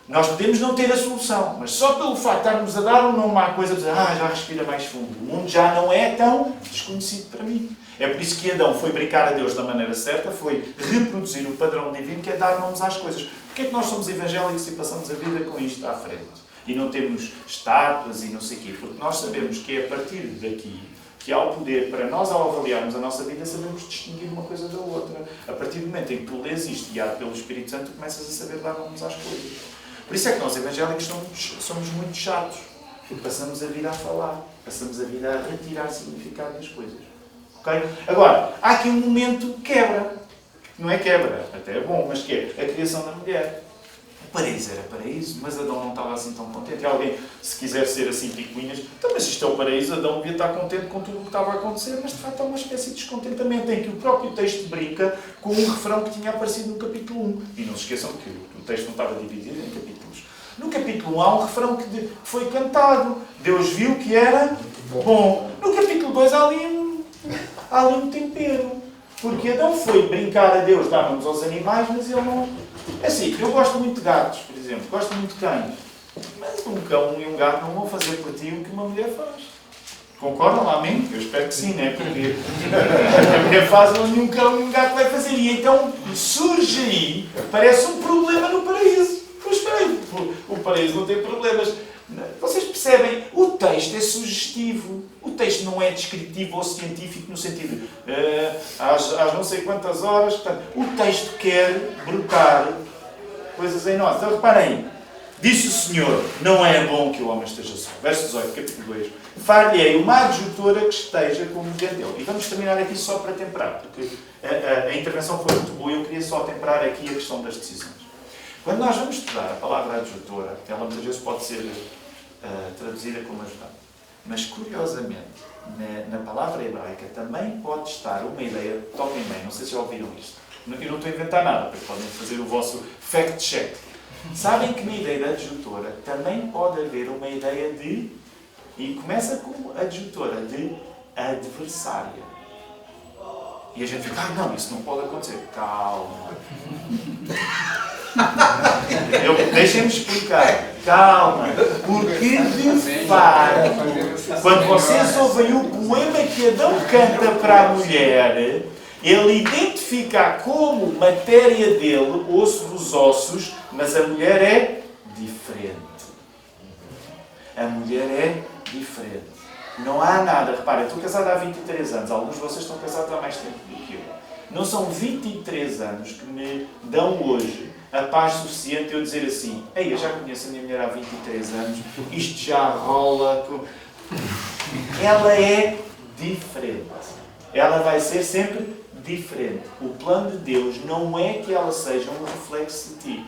Nós podemos não ter a solução, mas só pelo facto de estarmos a dar um nome à coisa, dizer, já respira mais fundo. O mundo já não é tão desconhecido para mim. É por isso que Adão foi brincar a Deus da maneira certa, foi reproduzir o padrão divino, que é dar nomes às coisas. Porquê é que nós somos evangélicos e passamos a vida com isto à frente? E não temos estátuas e não sei o quê? Porque nós sabemos que é a partir daqui que há o poder para nós, ao avaliarmos a nossa vida, sabemos distinguir uma coisa da outra. A partir do momento em que tu lês isto, guiado pelo Espírito Santo, tu começas a saber dar nomes às coisas. Por isso é que nós, evangélicos, somos muito chatos. Porque passamos a vida a falar. Passamos a vida a retirar significado das coisas. Okay? Agora, há aqui um momento de quebra. Não é quebra, até é bom, mas que é a criação da mulher. O paraíso era paraíso, mas Adão não estava assim tão contente. E alguém, se quiser ser assim picuinhas, então, mas isto é o paraíso, Adão devia estar contente com tudo o que estava a acontecer, mas de facto há uma espécie de descontentamento em que o próprio texto brinca com um refrão que tinha aparecido no capítulo 1. E não se esqueçam que o texto não estava dividido em capítulos. No capítulo 1 há um refrão que foi cantado. Deus viu que era bom. No capítulo 2 há ali um tempero. Porque Adão foi brincar a Deus, dava-nos aos animais, mas ele não... É assim, eu gosto muito de gatos, por exemplo. Gosto muito de cães. Mas um cão e um gato não vão fazer por ti o que uma mulher faz. Concordam lá, amém? Eu espero que sim, né? Porque a mulher faz onde um cão e um gato vai fazer. E então surge aí, parece um problema no paraíso. Pois bem, o paraíso não tem problemas. Vocês percebem? O texto é sugestivo. O texto não é descritivo ou científico no sentido às não sei quantas horas. Portanto, o texto quer brotar coisas em nós. Então reparem, disse o Senhor, não é bom que o homem esteja só. Verso 18, capítulo 2. Far-lhe-ei uma adjutora que esteja como mulher dele. E vamos terminar aqui só para temperar, porque a intervenção foi muito boa e eu queria só temperar aqui a questão das decisões. Quando nós vamos estudar a palavra adjutora, ela muitas vezes pode ser traduzida como ajudante. Mas, curiosamente, na palavra hebraica também pode estar uma ideia, toquem bem, não sei se já ouviram isto. Eu não estou a inventar nada, porque podem fazer o vosso fact-check. Sabem que na ideia da adjutora também pode haver uma ideia de, e começa como adjutora, de adversária. E a gente fica, não, isso não pode acontecer. Calma. Deixem-me explicar. Calma. Porque, de facto, quando vocês ouvem o poema que Adão canta para a mulher, ele identifica como matéria dele, osso dos ossos, mas a mulher é diferente. A mulher é diferente. Não há nada, reparem, eu estou casado há 23 anos, alguns de vocês estão casados há mais tempo do que eu. Não são 23 anos que me dão hoje a paz suficiente de eu dizer assim, ei, eu já conheço a minha mulher há 23 anos, isto já rola. Ela é diferente. Ela vai ser sempre diferente. O plano de Deus não é que ela seja um reflexo de ti.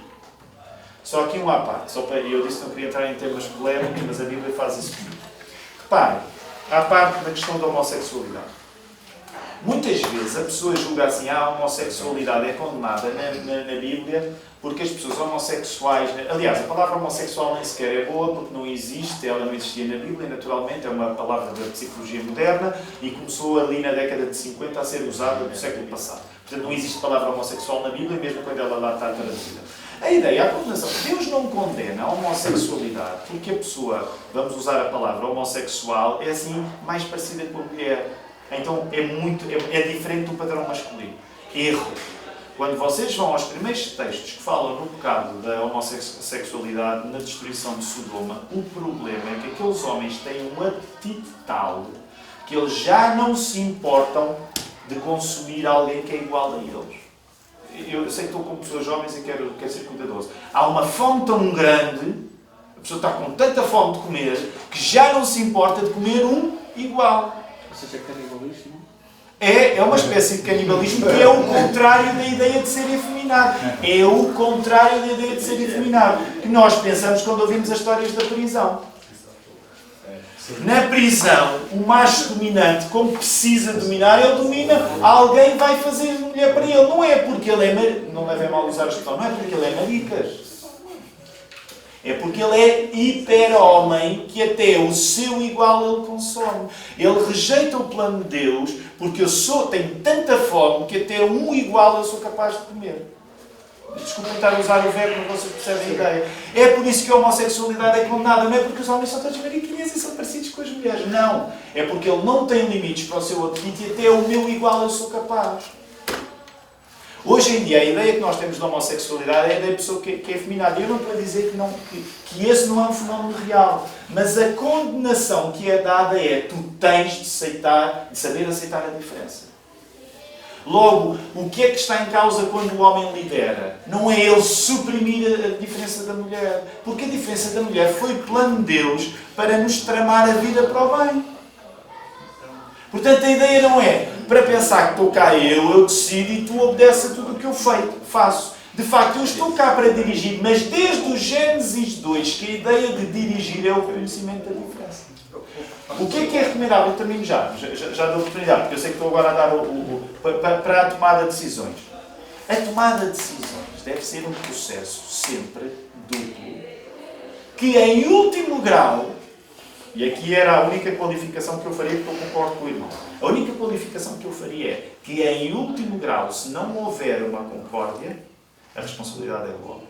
Só aqui uma parte. Eu disse que não queria entrar em temas polémicos, mas a Bíblia faz isso comigo. Reparem, há parte da questão da homossexualidade. Muitas vezes a pessoa julga assim, a homossexualidade é condenada na Bíblia porque as pessoas homossexuais... Aliás, a palavra homossexual nem sequer é boa porque não existe, ela não existia na Bíblia, naturalmente, é uma palavra da psicologia moderna e começou ali na década de 50 a ser usada no século passado. Portanto, não existe palavra homossexual na Bíblia, mesmo quando ela lá está traduzida. A ideia, a condenação, Deus não condena a homossexualidade porque a pessoa, vamos usar a palavra homossexual, é assim mais parecida com a mulher. Então é diferente do padrão masculino. Erro. Quando vocês vão aos primeiros textos que falam no pecado da homossexualidade, na destruição de Sodoma, o problema é que aqueles homens têm um apetite tal que eles já não se importam de consumir alguém que é igual a eles. Eu sei que estou com pessoas jovens e quero ser cuidadoso. Há uma fome tão grande, a pessoa está com tanta fome de comer, que já não se importa de comer um igual. Ou seja, canibalismo. É uma espécie de canibalismo que é o contrário da ideia de ser efeminado. É o contrário da ideia de ser efeminado. Que nós pensamos quando ouvimos as histórias da prisão. Na prisão, o macho dominante, como precisa dominar, ele domina, alguém vai fazer mulher para ele. Não é porque ele é não levem mal usar a expressão, não é porque ele é maricas. É porque ele é hiper-homem que até o seu igual ele consome. Ele rejeita o plano de Deus porque tenho tanta fome que até um igual eu sou capaz de comer. Desculpem estar a usar o verbo, não vocês percebem a ideia. É por isso que a homossexualidade é condenada. Não é porque os homens são todos mariquinhas e são parecidos com as mulheres. Não. É porque ele não tem limites para o seu apetite e até o meu igual eu sou capaz. Hoje em dia, a ideia que nós temos da homossexualidade é da pessoa que é efeminada. Eu não estou a dizer que esse não é um fenómeno real. Mas a condenação que é dada é tu tens de saber aceitar a diferença. Logo, o que é que está em causa quando o homem lidera? Não é ele suprimir a diferença da mulher. Porque a diferença da mulher foi plano de Deus para nos tramar a vida para o bem. Portanto, a ideia não é para pensar que estou cá eu decido e tu obedeces a tudo o que eu faço. De facto, eu estou cá para dirigir, mas desde o Gênesis 2 que a ideia de dirigir é o conhecimento da diferença. O que é recomendável? Eu termino já dou oportunidade, porque eu sei que estou agora a dar para a tomada de decisões. A tomada de decisões deve ser um processo sempre duplo, que em último grau, e aqui era a única qualificação que eu faria, porque eu concordo com o irmão, a única qualificação que eu faria é que em último grau, se não houver uma concórdia, a responsabilidade é do homem.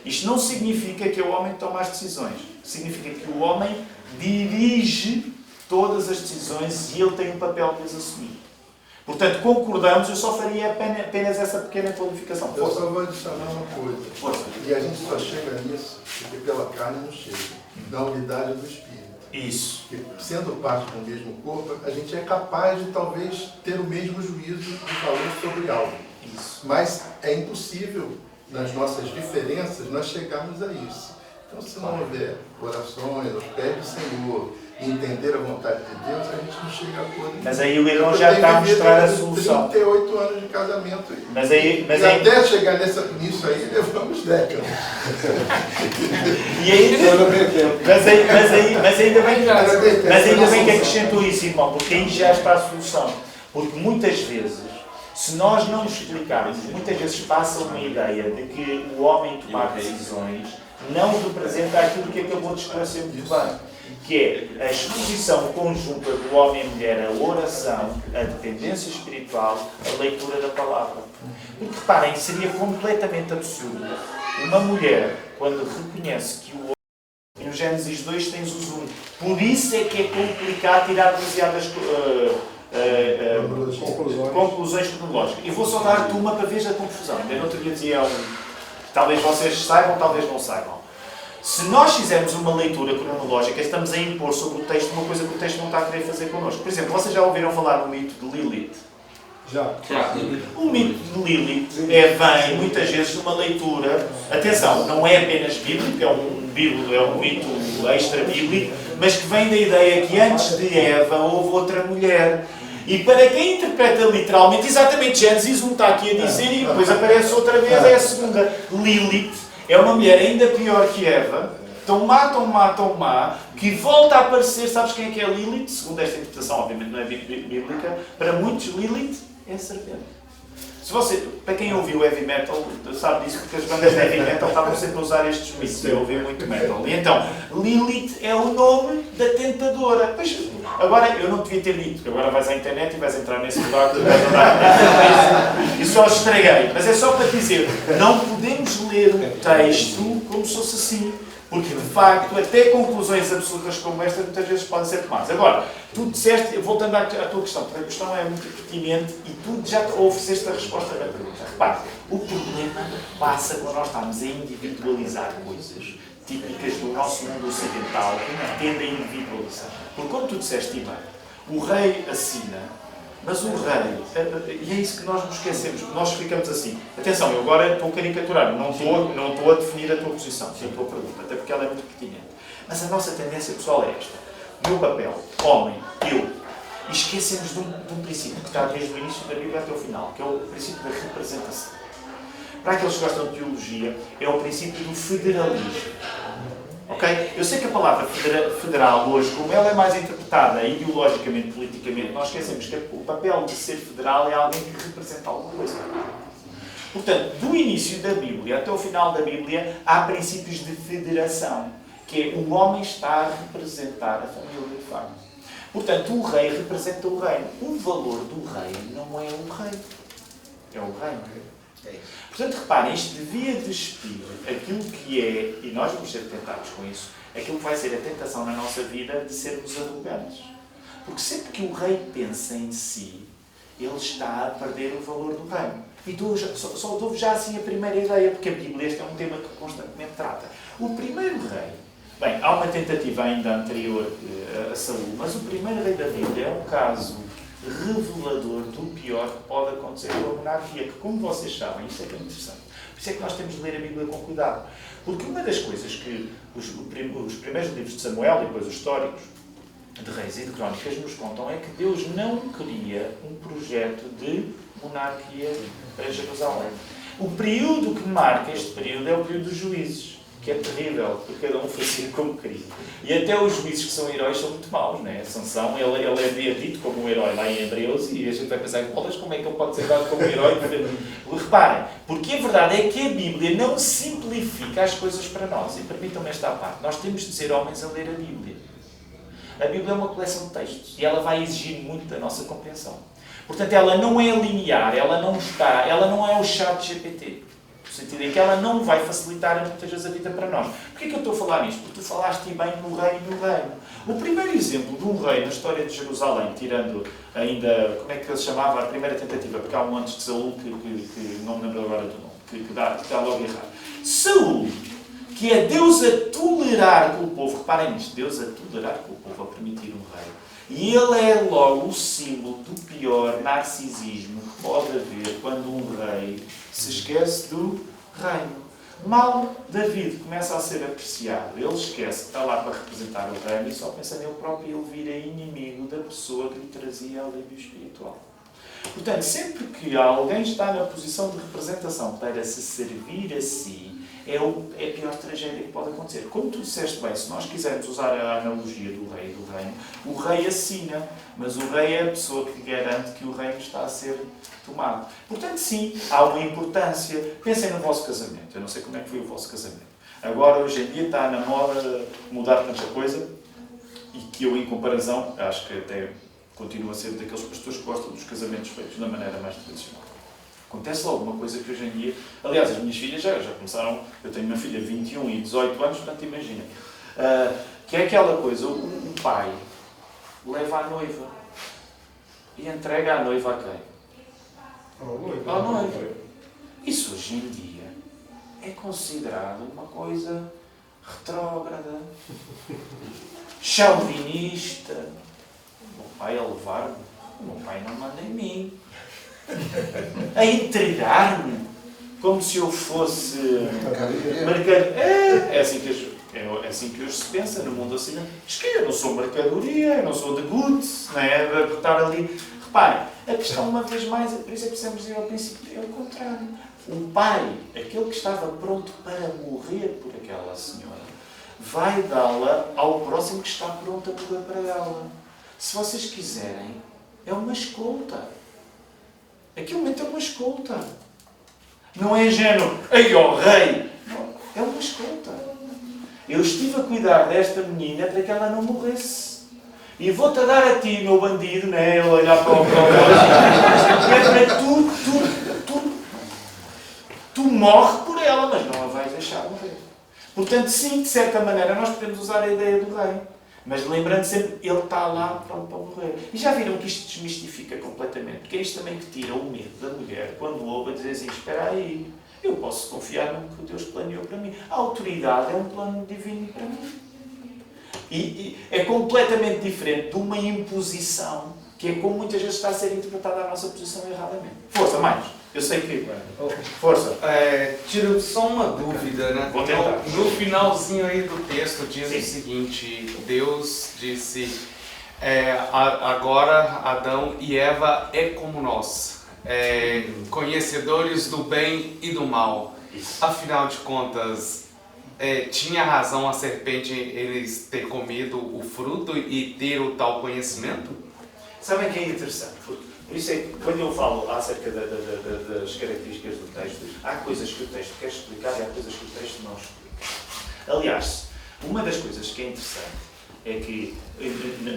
Isto não significa que é o homem que toma as decisões. Significa que o homem dirige todas as decisões e ele tem um papel de as assumir. Portanto, concordamos, eu só faria apenas essa pequena qualificação. Eu só vou adicionar uma coisa. Força. E a gente só chega nisso porque pela carne não chega. Na unidade do Espírito. Isso. Que, sendo parte do mesmo corpo, a gente é capaz de talvez ter o mesmo juízo de valor sobre algo. Isso. Mas é impossível, nas nossas diferenças, nós chegarmos a isso. Então, se não houver orações, aos pés do Senhor, e entender a vontade de Deus, a gente não chega a acordo. Mas aí o irmão já está a mostrar a solução. 38 anos de casamento. Mas aí, até chegar nisso aí, levamos décadas. E aí, mas ainda bem que acrescentou isso, irmão, porque aí já está a solução. Porque muitas vezes, se nós não explicarmos, muitas vezes passa uma ideia de que o homem tomar decisões não representa aquilo que acabou de esclarecer muito bem, que é a exposição conjunta do homem e mulher, a oração, a dependência espiritual, a leitura da palavra. Porque reparem, seria completamente absurdo uma mulher, quando reconhece que o homem, e no Gênesis 2 tens o zoom, por isso é que é complicado tirar demasiadas conclusões cronológicas. E vou só dar-te uma para ver a confusão. Eu não te dizia talvez vocês saibam, talvez não saibam. Se nós fizermos uma leitura cronológica, estamos a impor sobre o texto uma coisa que o texto não está a querer fazer connosco. Por exemplo, vocês já ouviram falar no mito de Lilith? Já. O mito de Lilith vem muitas vezes de uma leitura, atenção, não é apenas bíblico, é um mito extra-bíblico, mas que vem da ideia que antes de Eva houve outra mulher. E para quem interpreta literalmente, exatamente Gênesis 1 está aqui a dizer e depois aparece outra vez, é a segunda. Lilith é uma mulher ainda pior que Eva, tão má, que volta a aparecer. Sabes quem é Lilith? Segundo esta interpretação, obviamente não é bíblica, para muitos Lilith é a serpente. Para quem ouviu heavy metal, sabe disso, porque as bandas de heavy metal estavam sempre a usar estes mitos. Eu ouvi muito metal. E então, Lilith é o nome da tentadora. Pois, agora, eu não devia ter dito, porque agora vais à internet e vais entrar nesse lugar e só estraguei. Mas é só para dizer, não podemos ler o texto como se fosse assim. Porque, de facto, até conclusões absolutas como esta muitas vezes podem ser tomadas. Agora, tu disseste, voltando à tua questão, porque a questão é muito pertinente e tu já ofereceste a resposta da pergunta. Repare, o problema passa quando nós estamos a individualizar coisas típicas do nosso mundo ocidental que tendem a individualizar. Porque, como tu disseste, Ivan, o rei assina Mas o rei, e é isso que nós nos esquecemos, nós ficamos assim. Atenção, eu agora estou a caricaturar, não estou a definir a tua posição, sim, a tua pergunta, até porque ela é muito pertinente. Mas a nossa tendência pessoal é esta. O meu papel, homem, eu, e esquecemos de um princípio que está desde o início da Bíblia até o final, que é o princípio da representação. Para aqueles que gostam de teologia, é o princípio do federalismo. Okay? Eu sei que a palavra federal hoje, como ela é mais interpretada ideologicamente, politicamente, nós esquecemos que o papel de ser federal é alguém que representa alguma coisa. Portanto, do início da Bíblia até o final da Bíblia, há princípios de federação, que é o homem está a representar a família de fato. Portanto, o rei representa o reino. O valor do rei não é o rei, é o reino. Portanto, reparem, isto devia despir aquilo que é, e nós vamos ser tentados com isso, aquilo que vai ser a tentação na nossa vida de sermos arrogantes. Porque sempre que o rei pensa em si, ele está a perder o valor do reino. E só dou-vos já assim a primeira ideia, porque a Bíblia este é um tema que constantemente trata. O primeiro rei, bem, há uma tentativa ainda anterior a Saul, mas o primeiro rei da Bíblia é um caso revelador do pior que pode acontecer com a monarquia, que, como vocês sabem, isto é bem interessante. Por isso é que nós temos de ler a Bíblia com cuidado. Porque uma das coisas que os primeiros livros de Samuel e depois os históricos de Reis e de Crónicas nos contam é que Deus não queria um projeto de monarquia para Jerusalém. O período que marca este período é o período dos juízes, que é terrível, porque cada um fazia como queria. E até os juízes que são heróis são muito maus, não é? Sansão, ele é dito como um herói lá em Hebreus, e a gente vai pensar, como é que ele pode ser dado como um herói? Reparem, porque a verdade é que a Bíblia não simplifica as coisas para nós, e permitam-me esta parte, nós temos de ser homens a ler a Bíblia. A Bíblia é uma coleção de textos, e ela vai exigir muito da nossa compreensão. Portanto, ela não é linear, ela não é o chat GPT. No sentido em que ela não vai facilitar muitas vezes a vida para nós. Porquê que eu estou a falar nisto? Porque tu falaste bem no rei e no reino. O primeiro exemplo de um rei na história de Jerusalém, tirando ainda, como é que ele se chamava, a primeira tentativa, porque há um antes de Saul que não me lembro agora do nome, que dá logo errado. Saul, que é Deus a tolerar com o povo, reparem nisto, Deus a tolerar com o povo, a permitir um rei. E ele é logo o símbolo do pior narcisismo que pode haver quando um rei se esquece do reino. Mal David começa a ser apreciado, ele esquece que está lá para representar o reino e só pensa nele próprio e ele vira inimigo da pessoa que lhe trazia alívio espiritual. Portanto, sempre que alguém está na posição de representação para se servir a si, é a pior tragédia que pode acontecer. Como tu disseste bem, se nós quisermos usar a analogia do rei e do reino, o rei assina, mas o rei é a pessoa que garante que o reino está a ser tomado. Portanto, sim, há uma importância. Pensem no vosso casamento. Eu não sei como é que foi o vosso casamento. Agora, hoje em dia, está na moda mudar tanta coisa e que eu, em comparação, acho que até continuo a ser daqueles pastores que gostam dos casamentos feitos da maneira mais tradicional. Acontece alguma coisa que hoje em dia... Aliás, as minhas filhas já começaram... Eu tenho uma filha de 21 e 18 anos, portanto, imaginem. Que é aquela coisa, o pai leva a noiva e entrega a noiva a quem? Ao noivo. Isso hoje em dia é considerado uma coisa retrógrada, chauvinista. O meu pai a levar-me, o meu pai não manda em mim. A entregar-me como se eu fosse mercadoria. É assim que hoje se pensa no mundo ocidental. Diz que eu não sou mercadoria, eu não sou de goods, não é? De estar ali. Reparem, a questão, uma vez mais, por isso é que precisamos dizer ao princípio, é o contrário. O pai, aquele que estava pronto para morrer por aquela senhora, vai dá-la ao próximo que está pronto a morrer para ela. Se vocês quiserem, é uma escolta. Aquele momento é uma escolta. Não é ingênuo. Ei, ó rei! Não, é uma escolta. Eu estive a cuidar desta menina para que ela não morresse. E vou-te a dar a ti, meu bandido, né? Ele olhar para o é para tu morre por ela, mas não a vais deixar morrer. Portanto, sim, de certa maneira, nós podemos usar a ideia do rei. Mas lembrando sempre, ele está lá pronto para morrer. E já viram que isto desmistifica completamente? Porque é isto também que tira o medo da mulher quando ouve a dizer assim, espera aí, eu posso confiar no que Deus planeou para mim. A autoridade é um plano divino para mim. E é completamente diferente de uma imposição que é como muitas vezes está a ser interpretada a nossa posição erradamente. Força, mais. Eu sei que... Força. Tiro só uma dúvida, né? Vou tentar. No finalzinho aí do texto diz o seguinte, Deus disse, agora Adão e Eva é como nós, conhecedores do bem e do mal. Afinal de contas, tinha razão a serpente eles ter comido o fruto e ter o tal conhecimento? Sabem que é interessante? Por isso é que, quando eu falo acerca das características do texto, há coisas que o texto quer explicar e há coisas que o texto não explica. Aliás, uma das coisas que é interessante é que,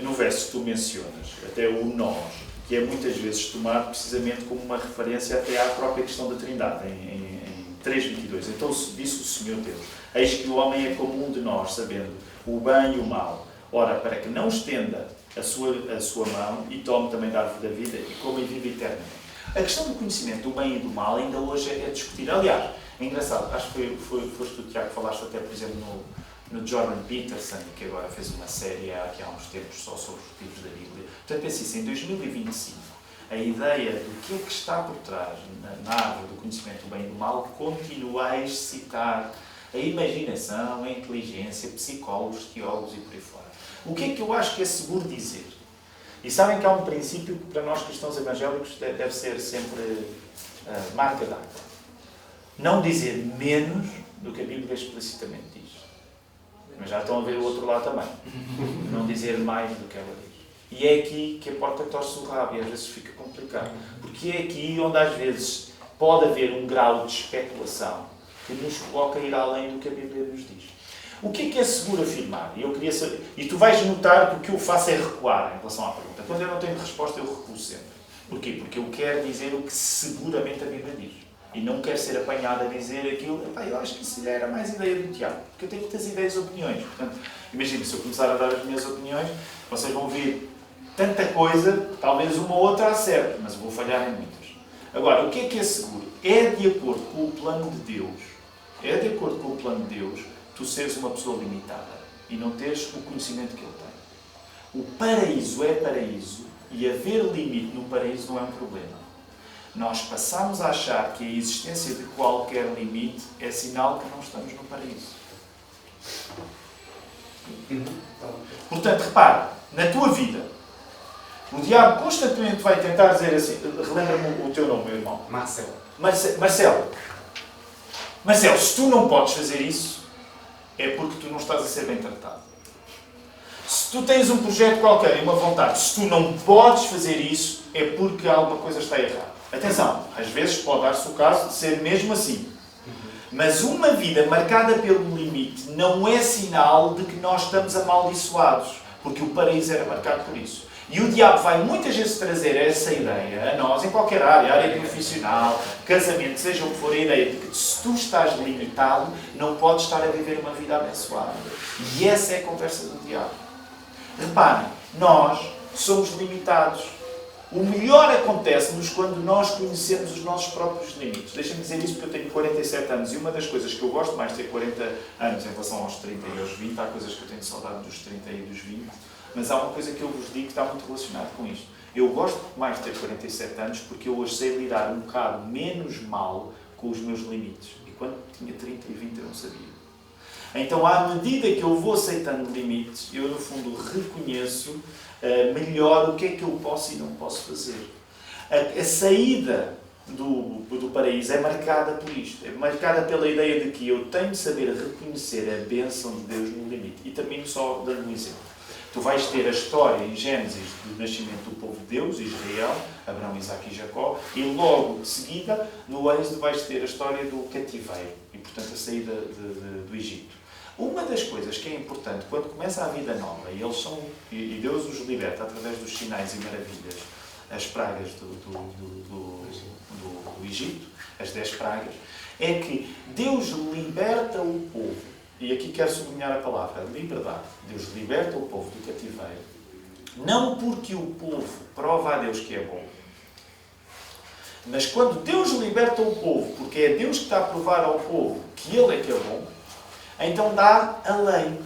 no verso que tu mencionas, até o nós, que é muitas vezes tomado precisamente como uma referência até à própria questão da Trindade, em 3:22. Então disse o Senhor Deus, eis que o homem é como um de nós, sabendo o bem e o mal. Ora, para que não estenda a sua mão e tome também da árvore da vida e coma e vive eternamente. A questão do conhecimento do bem e do mal ainda hoje é discutida. Aliás, é engraçado, acho que foste tu, Tiago, que falaste até, por exemplo, no Jordan Peterson, que agora fez uma série aqui há uns tempos só sobre os livros da Bíblia. Portanto, pense isso, em 2025, a ideia do que é que está por trás na árvore do conhecimento do bem e do mal continua a excitar a imaginação, a inteligência, psicólogos, teólogos e por aí fora. O que é que eu acho que é seguro dizer? E sabem que há um princípio que para nós cristãos evangélicos deve ser sempre marca d'água. Não dizer menos do que a Bíblia explicitamente diz. Mas já estão a ver o outro lado também. Não dizer mais do que ela diz. E é aqui que a porta torce o rabo e às vezes fica complicado. Porque é aqui onde às vezes pode haver um grau de especulação que nos coloca a ir além do que a Bíblia nos diz. O que é seguro afirmar? E eu queria saber, e tu vais notar que o que eu faço é recuar em relação à pergunta. Quando eu não tenho resposta, eu recuo sempre. Porquê? Porque eu quero dizer o que seguramente a Bíblia diz. E não quero ser apanhado a dizer aquilo, eu acho que isso era mais ideia do Tiago. Porque eu tenho muitas ideias e opiniões. Portanto, imagina, se eu começar a dar as minhas opiniões, vocês vão ouvir tanta coisa, talvez uma ou outra acerte, mas eu vou falhar em muitas. Agora, o que é seguro? É de acordo com o plano de Deus. É de acordo com o plano de Deus tu seres uma pessoa limitada e não teres o conhecimento que Ele tem. O paraíso é paraíso e haver limite no paraíso não é um problema. Nós passamos a achar que a existência de qualquer limite é sinal que não estamos no paraíso. Portanto, repara, na tua vida, o diabo constantemente vai tentar dizer assim, relembra-me o teu nome, meu irmão. Marcelo, se tu não podes fazer isso, é porque tu não estás a ser bem tratado. Se tu tens um projeto qualquer e uma vontade, se tu não podes fazer isso, é porque alguma coisa está errada. Atenção, às vezes pode dar-se o caso de ser mesmo assim. Mas uma vida marcada pelo limite não é sinal de que nós estamos amaldiçoados, porque o paraíso era marcado por isso. E o diabo vai muitas vezes trazer essa ideia a nós, em qualquer área profissional, casamento, seja o que for, a ideia de que se tu estás limitado, não podes estar a viver uma vida abençoada. E essa é a conversa do diabo. Reparem, nós somos limitados. O melhor acontece-nos quando nós conhecemos os nossos próprios limites. Deixem-me dizer isso porque eu tenho 47 anos e uma das coisas que eu gosto mais de ter 40 anos em relação aos 30 e aos 20, há coisas que eu tenho saudade dos 30 e dos 20, mas há uma coisa que eu vos digo que está muito relacionada com isto. Eu gosto mais de ter 47 anos porque eu hoje sei lidar um bocado menos mal com os meus limites. E quando tinha 30 e 20 eu não sabia. Então, à medida que eu vou aceitando limites, eu no fundo reconheço melhor o que é que eu posso e não posso fazer. A saída do paraíso é marcada por isto. É marcada pela ideia de que eu tenho de saber reconhecer a bênção de Deus no limite. E termino só dando um exemplo. Tu vais ter a história em Gênesis do nascimento do povo de Deus, Israel, Abraão, Isaque e Jacó, e logo de seguida, no Êxodo, vais ter a história do cativeiro e, portanto, a saída do Egito. Uma das coisas que é importante, quando começa a vida nova, e Deus os liberta através dos sinais e maravilhas, as pragas do Egito, as 10 pragas, é que Deus liberta o povo, e aqui quero sublinhar a palavra, liberdade. Deus liberta o povo do cativeiro, não porque o povo prova a Deus que é bom, mas quando Deus liberta o povo, porque é Deus que está a provar ao povo que Ele é que é bom, então dá a lei.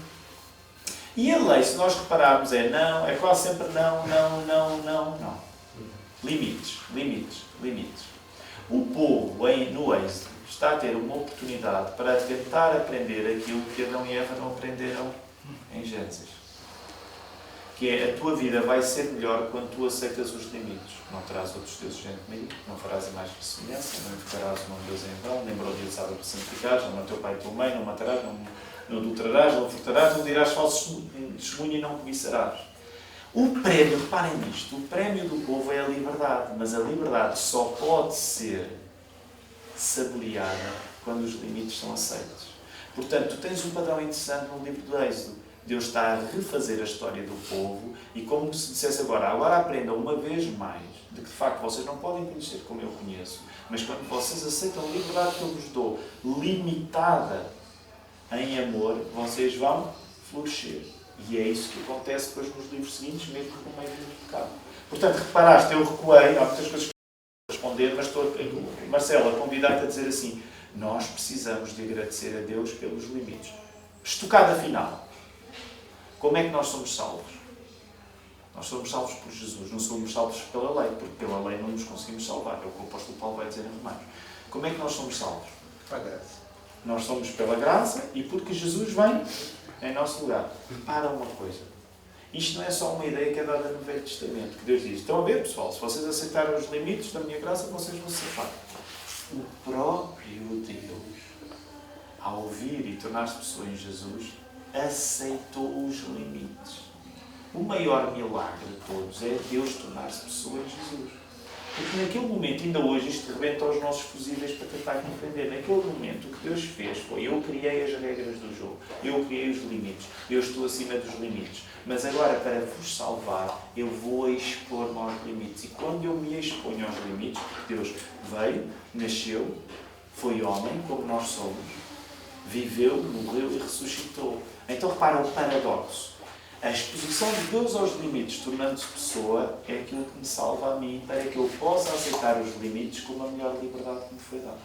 E a lei, se nós repararmos, é não, é quase sempre não, não, não, não, não. Limites, limites, limites. O povo, no Êxodo, está a ter uma oportunidade para tentar aprender aquilo que Adão e Eva não aprenderam em Gênesis. Que é, a tua vida vai ser melhor quando tu aceitas os limites. Não terás outros deuses diante de mim, não farás a mais semelhança, não invocarás o nome de Deus em vão, lembra o dia de sábado para santificares, não teu pai e tua mãe, não matarás, não adulterarás, não furtarás, não dirás falso testemunho e não cobiçarás. O prémio, reparem nisto, o prémio do povo é a liberdade, mas a liberdade só pode ser saboreada quando os limites são aceitos. Portanto, tu tens um padrão interessante no livro do Êxodo. Deus está a refazer a história do povo e como se dissesse agora aprendam uma vez mais de que de facto vocês não podem conhecer como eu conheço, mas quando vocês aceitam a liberdade que eu vos dou, limitada em amor, vocês vão florescer. E é isso que acontece depois nos livros seguintes, mesmo com meio do pecado. Portanto, reparaste, eu recuei, há muitas coisas que eu responder, mas estou, Marcelo, a convidar-te a dizer assim, nós precisamos de agradecer a Deus pelos limites. Estocada final. Como é que nós somos salvos? Nós somos salvos por Jesus, não somos salvos pela lei, porque pela lei não nos conseguimos salvar. É o que o apóstolo Paulo vai dizer em Romanos. Como é que nós somos salvos? Pela graça. Nós somos pela graça e porque Jesus vem em nosso lugar. Repara uma coisa. Isto não é só uma ideia que é dada no Velho Testamento, que Deus diz, estão a ver, pessoal, se vocês aceitarem os limites da minha graça, vocês vão ser salvos. O próprio Deus, ao vir e tornar-se pessoa em Jesus, aceitou os limites. O maior milagre de todos é Deus tornar-se pessoa em Jesus. Porque naquele momento, ainda hoje, isto rebenta os nossos fusíveis para tentar compreender. Naquele momento, o que Deus fez foi, eu criei as regras do jogo, eu criei os limites, eu estou acima dos limites. Mas agora, para vos salvar, eu vou expor-me aos limites. E quando eu me exponho aos limites, Deus veio, nasceu, foi homem, como nós somos, viveu, morreu e ressuscitou. Então, repara o paradoxo. A exposição de Deus aos limites, tornando-se pessoa, é aquilo que me salva a mim, para que eu possa aceitar os limites com a melhor liberdade que me foi dada.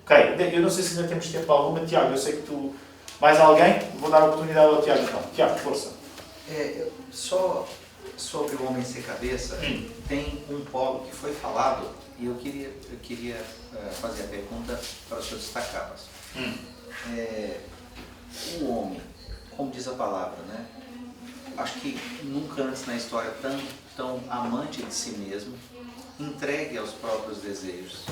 Ok, eu não sei se ainda temos tempo alguma. Tiago, eu sei que tu... Mais alguém? Vou dar a oportunidade ao Tiago então. Tiago, força. Só sobre o homem sem cabeça, tem um polo que foi falado e eu queria fazer a pergunta para o senhor destacar. O homem, como diz a palavra, né? Acho que nunca antes na história tão amante de si mesmo, entregue aos próprios desejos,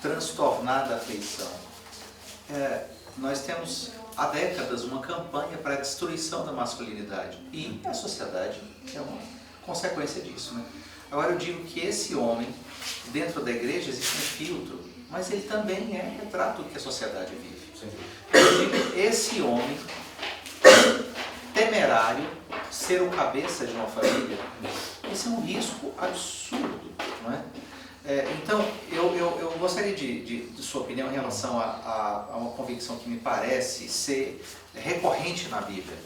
transtornada a afeição. Nós temos há décadas uma campanha para a destruição da masculinidade e a sociedade é uma consequência disso, né? Agora eu digo que esse homem, dentro da igreja existe um filtro, mas ele também é retrato do que a sociedade vive. Eu digo, esse homem temerário, ser o cabeça de uma família, esse é um risco absurdo, não é? Então, eu gostaria de sua opinião em relação a uma convicção que me parece ser recorrente na Bíblia,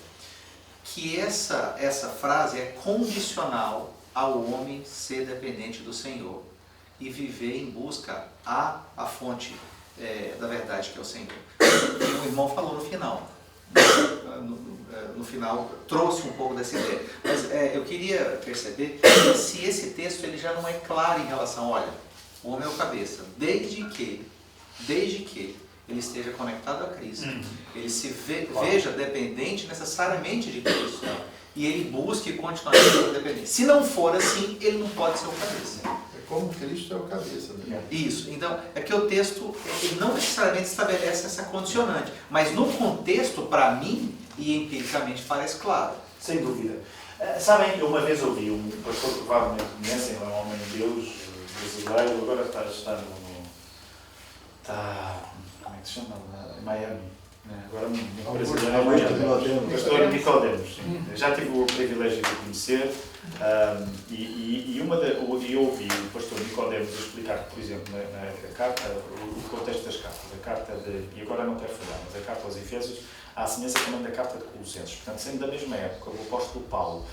que essa frase é condicional ao homem ser dependente do Senhor e viver em busca à fonte da verdade que é o Senhor. E o irmão falou no final. No final trouxe um pouco dessa ideia. Mas eu queria perceber se esse texto ele já não é claro em relação, olha, o homem é o cabeça, desde que ele esteja conectado a Cristo, ele se veja dependente necessariamente de Cristo e ele busque continuar sendo dependente. Se não for assim, ele não pode ser o cabeça. Como Cristo é o cabeça, né? Isso. Então, é que o texto ele não necessariamente estabelece essa condicionante, mas no contexto, para mim, e empiricamente parece claro. Sem dúvida. Sabem, eu uma vez ouvi um pastor que provavelmente conhecem, é um homem de Deus, brasileiro, agora está como é que se chama? Em Miami. Agora um brasileiro, pastor Nicodemos. Já tive o privilégio de conhecer e eu ouvi o pastor Nicodemos explicar, por exemplo, na carta, o contexto das cartas, a carta e agora não quero falar, mas a carta aos Efésios, à semelhança também da carta de Colossenses. Portanto, sendo da mesma época, o apóstolo Paulo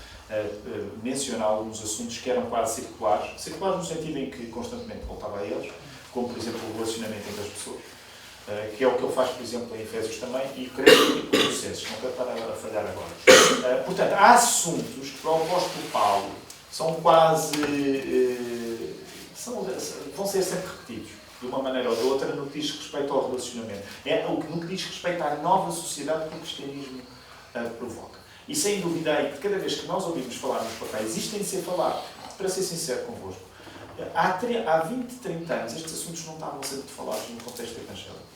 menciona alguns assuntos que eram quase circulares no sentido em que constantemente voltava a eles, como por exemplo o relacionamento entre as pessoas. que é o que ele faz, por exemplo, em Efésios também, e creio que em Colossenses, não quero estar a falhar agora. Portanto, há assuntos que para o apóstolo Paulo são quase... vão ser sempre repetidos, de uma maneira ou de outra, no que diz respeito ao relacionamento. É o que no que diz respeito à nova sociedade que o cristianismo provoca. E sem dúvida aí, que cada vez que nós ouvimos falar nos papéis, isto tem de ser falado, para ser sincero convosco, há 20, 30 anos estes assuntos não estavam sendo falados no contexto evangélico.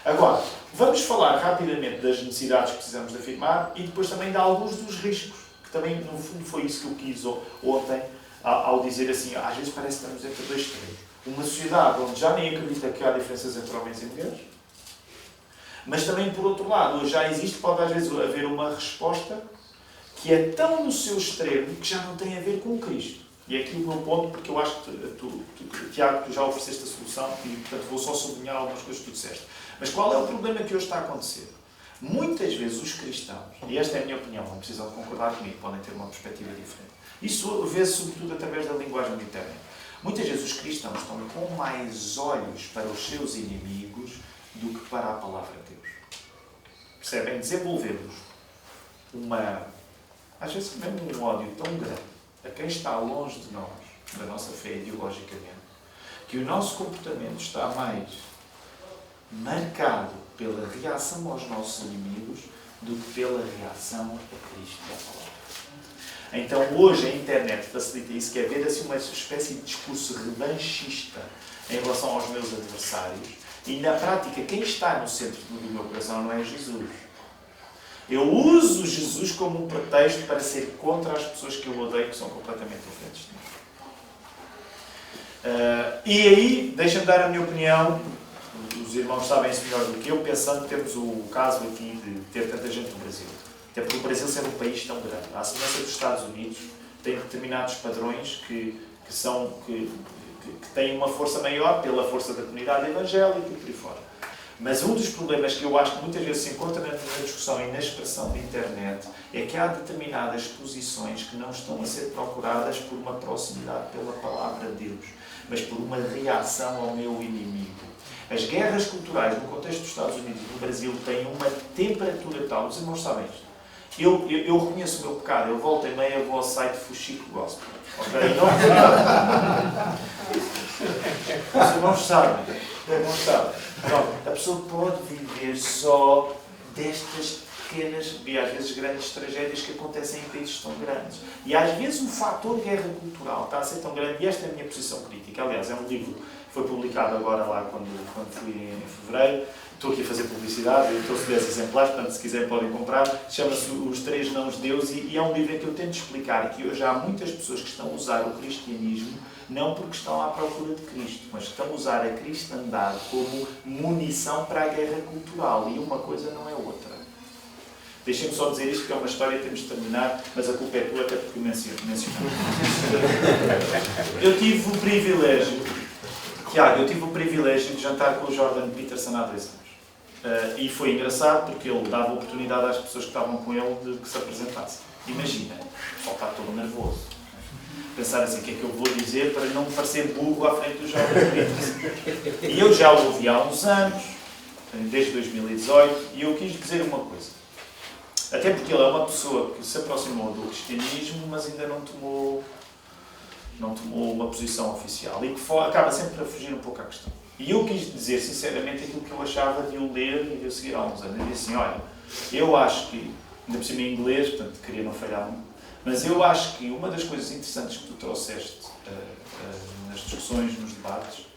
Agora, vamos falar rapidamente das necessidades que precisamos de afirmar e depois também de alguns dos riscos, que também, no fundo, foi isso que eu quis ontem, ao dizer assim, às vezes parece que estamos entre dois extremos. Uma sociedade onde já nem acredita que há diferenças entre homens e mulheres, mas também, por outro lado, hoje já existe, pode às vezes haver uma resposta que é tão no seu extremo que já não tem a ver com Cristo. E é aqui o meu ponto, porque eu acho que, Tiago, tu já ofereceste a solução e, portanto, vou só sublinhar algumas coisas que tu disseste. Mas qual é o problema que hoje está a acontecer? Muitas vezes os cristãos, e esta é a minha opinião, não precisam de concordar comigo, podem ter uma perspectiva diferente. Isso vê-se sobretudo através da linguagem da internet. Muitas vezes os cristãos estão com mais olhos para os seus inimigos do que para a palavra de Deus. Percebem? Desenvolvemos às vezes mesmo um ódio tão grande a quem está longe de nós, da nossa fé ideologicamente, que o nosso comportamento está mais marcado pela reação aos nossos inimigos do que pela reação a Cristo e à palavra. Então hoje a internet facilita isso, que é ver assim uma espécie de discurso revanchista em relação aos meus adversários, e na prática quem está no centro do meu coração não é Jesus. Eu uso Jesus como um pretexto para ser contra as pessoas que eu odeio, que são completamente diferentes de mim. E aí, deixa-me dar a minha opinião, os irmãos sabem isso melhor do que eu, pensando que temos o caso aqui de ter tanta gente no Brasil. Até porque o Brasil ser um país tão grande. À semelhança dos Estados Unidos, tem determinados padrões que têm uma força maior pela força da comunidade evangélica e por aí fora. Mas um dos problemas que eu acho que muitas vezes se encontra na discussão e na expressão da internet é que há determinadas posições que não estão a ser procuradas por uma proximidade pela palavra de Deus, mas por uma reação ao meu inimigo. As guerras culturais no contexto dos Estados Unidos e do Brasil têm uma temperatura tal, os irmãos sabem isto. Eu reconheço o meu pecado, eu volto e meia vou ao site Fuxico Gospel. Okay? Os irmãos sabem. Pronto, a pessoa pode viver só destas pequenas e às vezes grandes tragédias que acontecem em países tão grandes. E às vezes o fator guerra cultural está a ser tão grande, e esta é a minha posição crítica. Aliás, é um livro que foi publicado agora lá quando fui em fevereiro. Estou aqui a fazer publicidade, eu trouxe 10 exemplares, portanto se quiserem podem comprar. Chama-se Os Três Nãos de Deus e é um livro em que eu tento explicar que hoje há muitas pessoas que estão a usar o cristianismo não porque estão à procura de Cristo, mas que estão a usar a cristandade como munição para a guerra cultural, e uma coisa não é outra. Deixem-me só dizer isto, que é uma história, temos de terminar, mas a culpa é tua, até porque mencionei. Eu tive o privilégio, Tiago, de jantar com o Jordan Peterson há 2 anos. E foi engraçado porque ele dava oportunidade às pessoas que estavam com ele de que se apresentassem. Imagina, só está todo nervoso. Pensar assim, o que é que eu vou dizer para não parecer burro à frente do Jordan Peterson. E eu já o ouvi há uns anos, desde 2018, e eu quis dizer uma coisa. Até porque ele é uma pessoa que se aproximou do cristianismo, mas ainda não tomou uma posição oficial e que acaba sempre a fugir um pouco à questão. E eu quis dizer, sinceramente, aquilo que eu achava de o ler e de o seguir há uns anos. Eu disse assim, olha, eu acho que, ainda por cima em inglês, portanto, queria não falhar muito, mas eu acho que uma das coisas interessantes que tu trouxeste nas discussões, nos debates,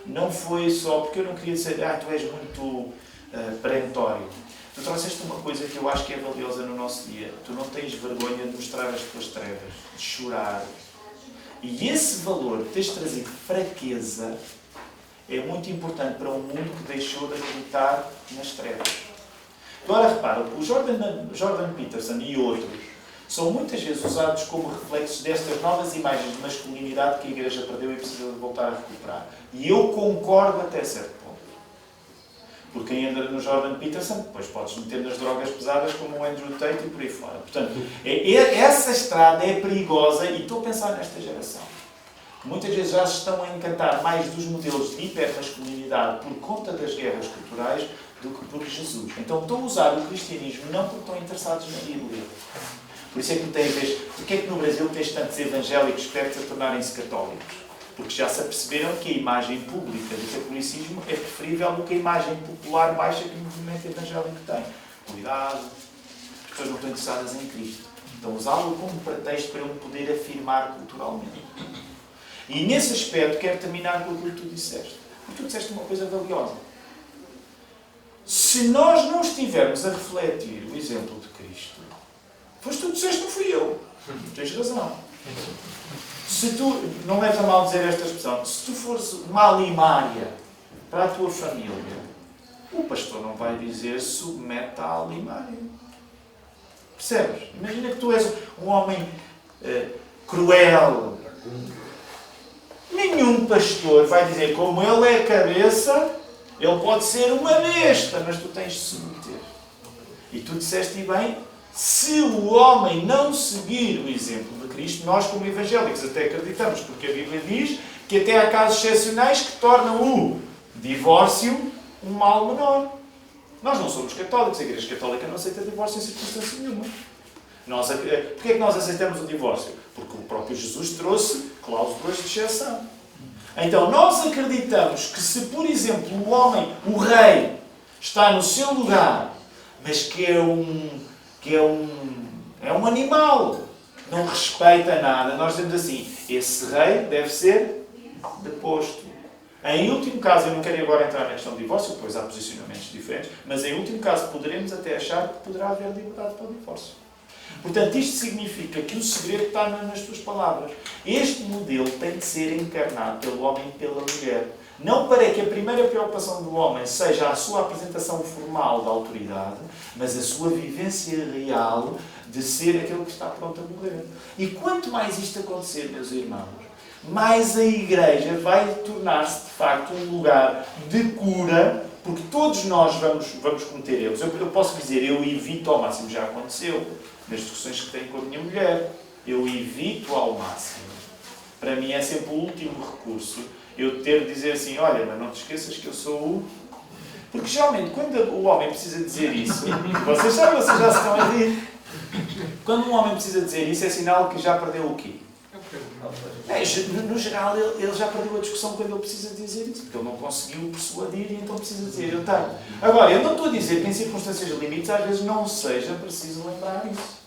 não foi só porque eu não queria dizer, tu és muito perentório. Tu trouxeste uma coisa que eu acho que é valiosa no nosso dia. Tu não tens vergonha de mostrar as tuas trevas, de chorar. E esse valor de teres trazido fraqueza é muito importante para um mundo que deixou de acreditar nas trevas. Agora repara, o Jordan Peterson e outros são muitas vezes usados como reflexos destas novas imagens de masculinidade que a Igreja perdeu e precisa de voltar a recuperar. E eu concordo até certo ponto. Porque quem anda no Jordan Peterson, depois podes meter nas drogas pesadas como o Andrew Tate e por aí fora. Portanto, essa estrada é perigosa e estou a pensar nesta geração. que muitas vezes já se estão a encantar mais dos modelos de hipermasculinidade por conta das guerras culturais do que por Jesus. Então estão a usar o cristianismo não porque estão interessados na Bíblia. Por isso é que tem a ver, porque é que no Brasil tens tantos evangélicos perto a tornarem-se católicos? Porque já se aperceberam que a imagem pública do catolicismo é preferível do que a imagem popular baixa que o movimento evangélico tem. Cuidado, as pessoas não estão interessadas em Cristo. Então usá-lo como pretexto para eu me poder afirmar culturalmente. E nesse aspecto quero terminar com aquilo que tu disseste. Porque tu disseste uma coisa valiosa. Se nós não estivermos a refletir o exemplo de Cristo, pois tu disseste, não fui eu. Tens razão. Se tu, não leves a mal dizer esta expressão, se tu fores uma alimária para a tua família, o pastor não vai dizer submete à alimária. Percebes? Imagina que tu és um homem cruel. Nenhum pastor vai dizer, como ele é cabeça, ele pode ser uma besta, mas tu tens de submeter. E tu disseste bem, se o homem não seguir o exemplo de Cristo, nós como evangélicos até acreditamos, porque a Bíblia diz que até há casos excepcionais que tornam o divórcio um mal menor. Nós não somos católicos, a Igreja Católica não aceita divórcio em circunstância nenhuma. Porquê é que nós aceitamos o divórcio? Porque o próprio Jesus trouxe cláusulas de exceção. Então nós acreditamos que se, por exemplo, o homem, o rei, está no seu lugar, mas que é um animal, não respeita nada, nós dizemos assim, esse rei deve ser deposto. Em último caso, eu não quero agora entrar na questão do divórcio, pois há posicionamentos diferentes, mas em último caso poderemos até achar que poderá haver liberdade para o divórcio. Portanto, isto significa que o segredo está nas tuas palavras. Este modelo tem de ser encarnado pelo homem e pela mulher. Não para que a primeira preocupação do homem seja a sua apresentação formal da autoridade, mas a sua vivência real de ser aquele que está pronto a morrer. E quanto mais isto acontecer, meus irmãos, mais a Igreja vai tornar-se, de facto, um lugar de cura, porque todos nós vamos cometer erros. Eu posso dizer, eu evito ao máximo, já aconteceu, nas discussões que tenho com a minha mulher, eu evito ao máximo. Para mim é sempre o último recurso, eu ter de dizer assim, olha, mas não te esqueças que eu sou o... Porque geralmente, quando o homem precisa dizer isso, vocês sabem, vocês já se estão a rir. Quando um homem precisa dizer isso, é sinal que já perdeu o quê? No geral, ele já perdeu a discussão quando ele precisa dizer isso, porque ele não conseguiu persuadir e então precisa dizer, eu tenho. Agora, eu não estou a dizer que em circunstâncias limites às vezes não seja preciso lembrar isso.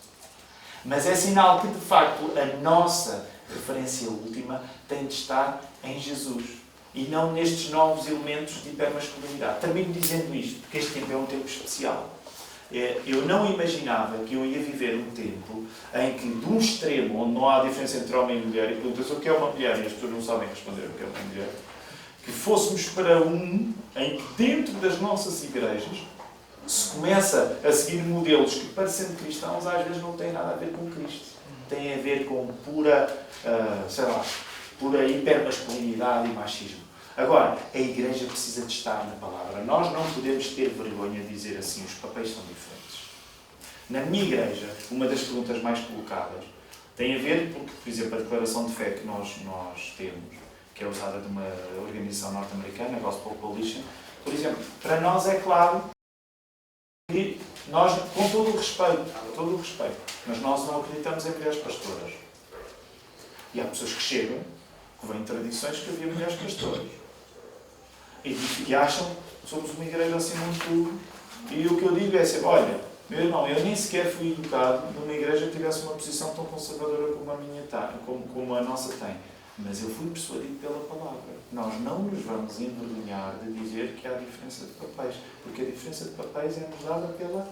Mas é sinal que, de facto, a nossa referência última tem de estar em Jesus e não nestes novos elementos de hipermasculinidade. Termino dizendo isto, porque este tempo é um tempo especial. Eu não imaginava que eu ia viver um tempo em que, de um extremo, onde não há diferença entre homem e mulher, e perguntas o que é uma mulher, e as pessoas não sabem responder o que é uma mulher, que fôssemos para um em que, dentro das nossas igrejas, se começa a seguir modelos que, parecendo cristãos, às vezes não têm nada a ver com Cristo. Têm a ver com pura hipermasculinidade e machismo. Agora, a Igreja precisa de estar na palavra. Nós não podemos ter vergonha de dizer assim, os papéis são diferentes. Na minha Igreja, uma das perguntas mais colocadas tem a ver, porque, por exemplo, a declaração de fé que nós temos, que é usada de uma organização norte-americana, a Gospel Coalition, por exemplo, para nós é claro que nós, com todo o respeito, mas nós não acreditamos em mulheres pastoras. E há pessoas que chegam, que vêm de tradições que havia mulheres pastoras. E acham que somos uma igreja assim muito... E o que eu digo é sempre, olha, meu irmão, eu nem sequer fui educado numa igreja que tivesse uma posição tão conservadora como a minha como a nossa tem. Mas eu fui persuadido pela palavra. Nós não nos vamos envergonhar de dizer que há diferença de papéis, porque a diferença de papéis é-nos dada pela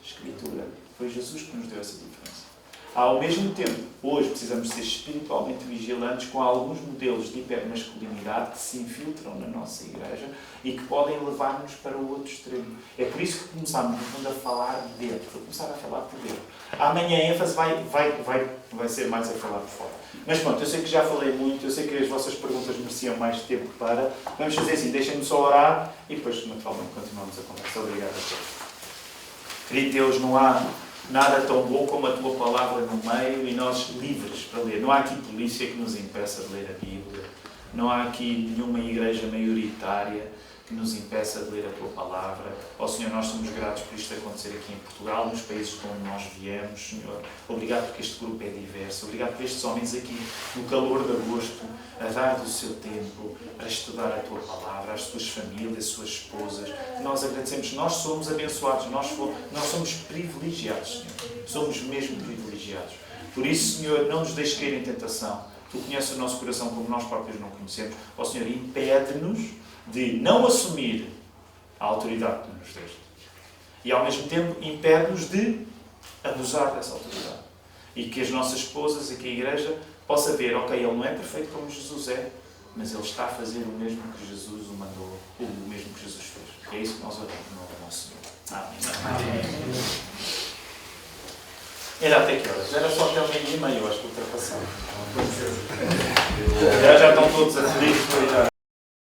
Escritura. Foi Jesus que nos deu essa diferença. Ao mesmo tempo, hoje precisamos ser espiritualmente vigilantes com alguns modelos de hipermasculinidade que se infiltram na nossa igreja e que podem levar-nos para o outro extremo. É por isso que começamos, no fundo, a falar de dentro, a começar a falar por dentro. Amanhã a ênfase vai ser mais a falar por fora. Mas pronto, eu sei que já falei muito, eu sei que as vossas perguntas mereciam mais tempo para... Vamos fazer assim, deixem-me só orar e depois, naturalmente, continuamos a conversa. Obrigado a todos. Querido Deus, não há Nada tão bom como a tua palavra no meio e nós livres para ler. Não há aqui polícia que nos impeça de ler a Bíblia. Não há aqui nenhuma igreja maioritária que nos impeça de ler a tua palavra. Ó Senhor, nós somos gratos por isto acontecer aqui em Portugal, nos países de onde nós viemos, Senhor. Obrigado porque este grupo é diverso. Obrigado por estes homens aqui, no calor de agosto, a dar do seu tempo para estudar a tua palavra, as suas famílias, as suas esposas. Nós agradecemos. Nós somos abençoados. Nós somos privilegiados, Senhor. Somos mesmo privilegiados. Por isso, Senhor, não nos deixes cair em tentação. Tu conheces o nosso coração como nós próprios não conhecemos. Ó Senhor, impede-nos de não assumir a autoridade que tu nos deste. E ao mesmo tempo impede-nos de abusar dessa autoridade. E que as nossas esposas e que a igreja possa ver, ok, ele não é perfeito como Jesus é, mas ele está a fazer o mesmo que Jesus o mandou, o mesmo que Jesus fez. E é isso que nós oramos no nome do nosso Senhor. Amém. Era até que horas? Era só até o meio-dia e meio, acho que ultrapassamos. Já estão todos aflitos.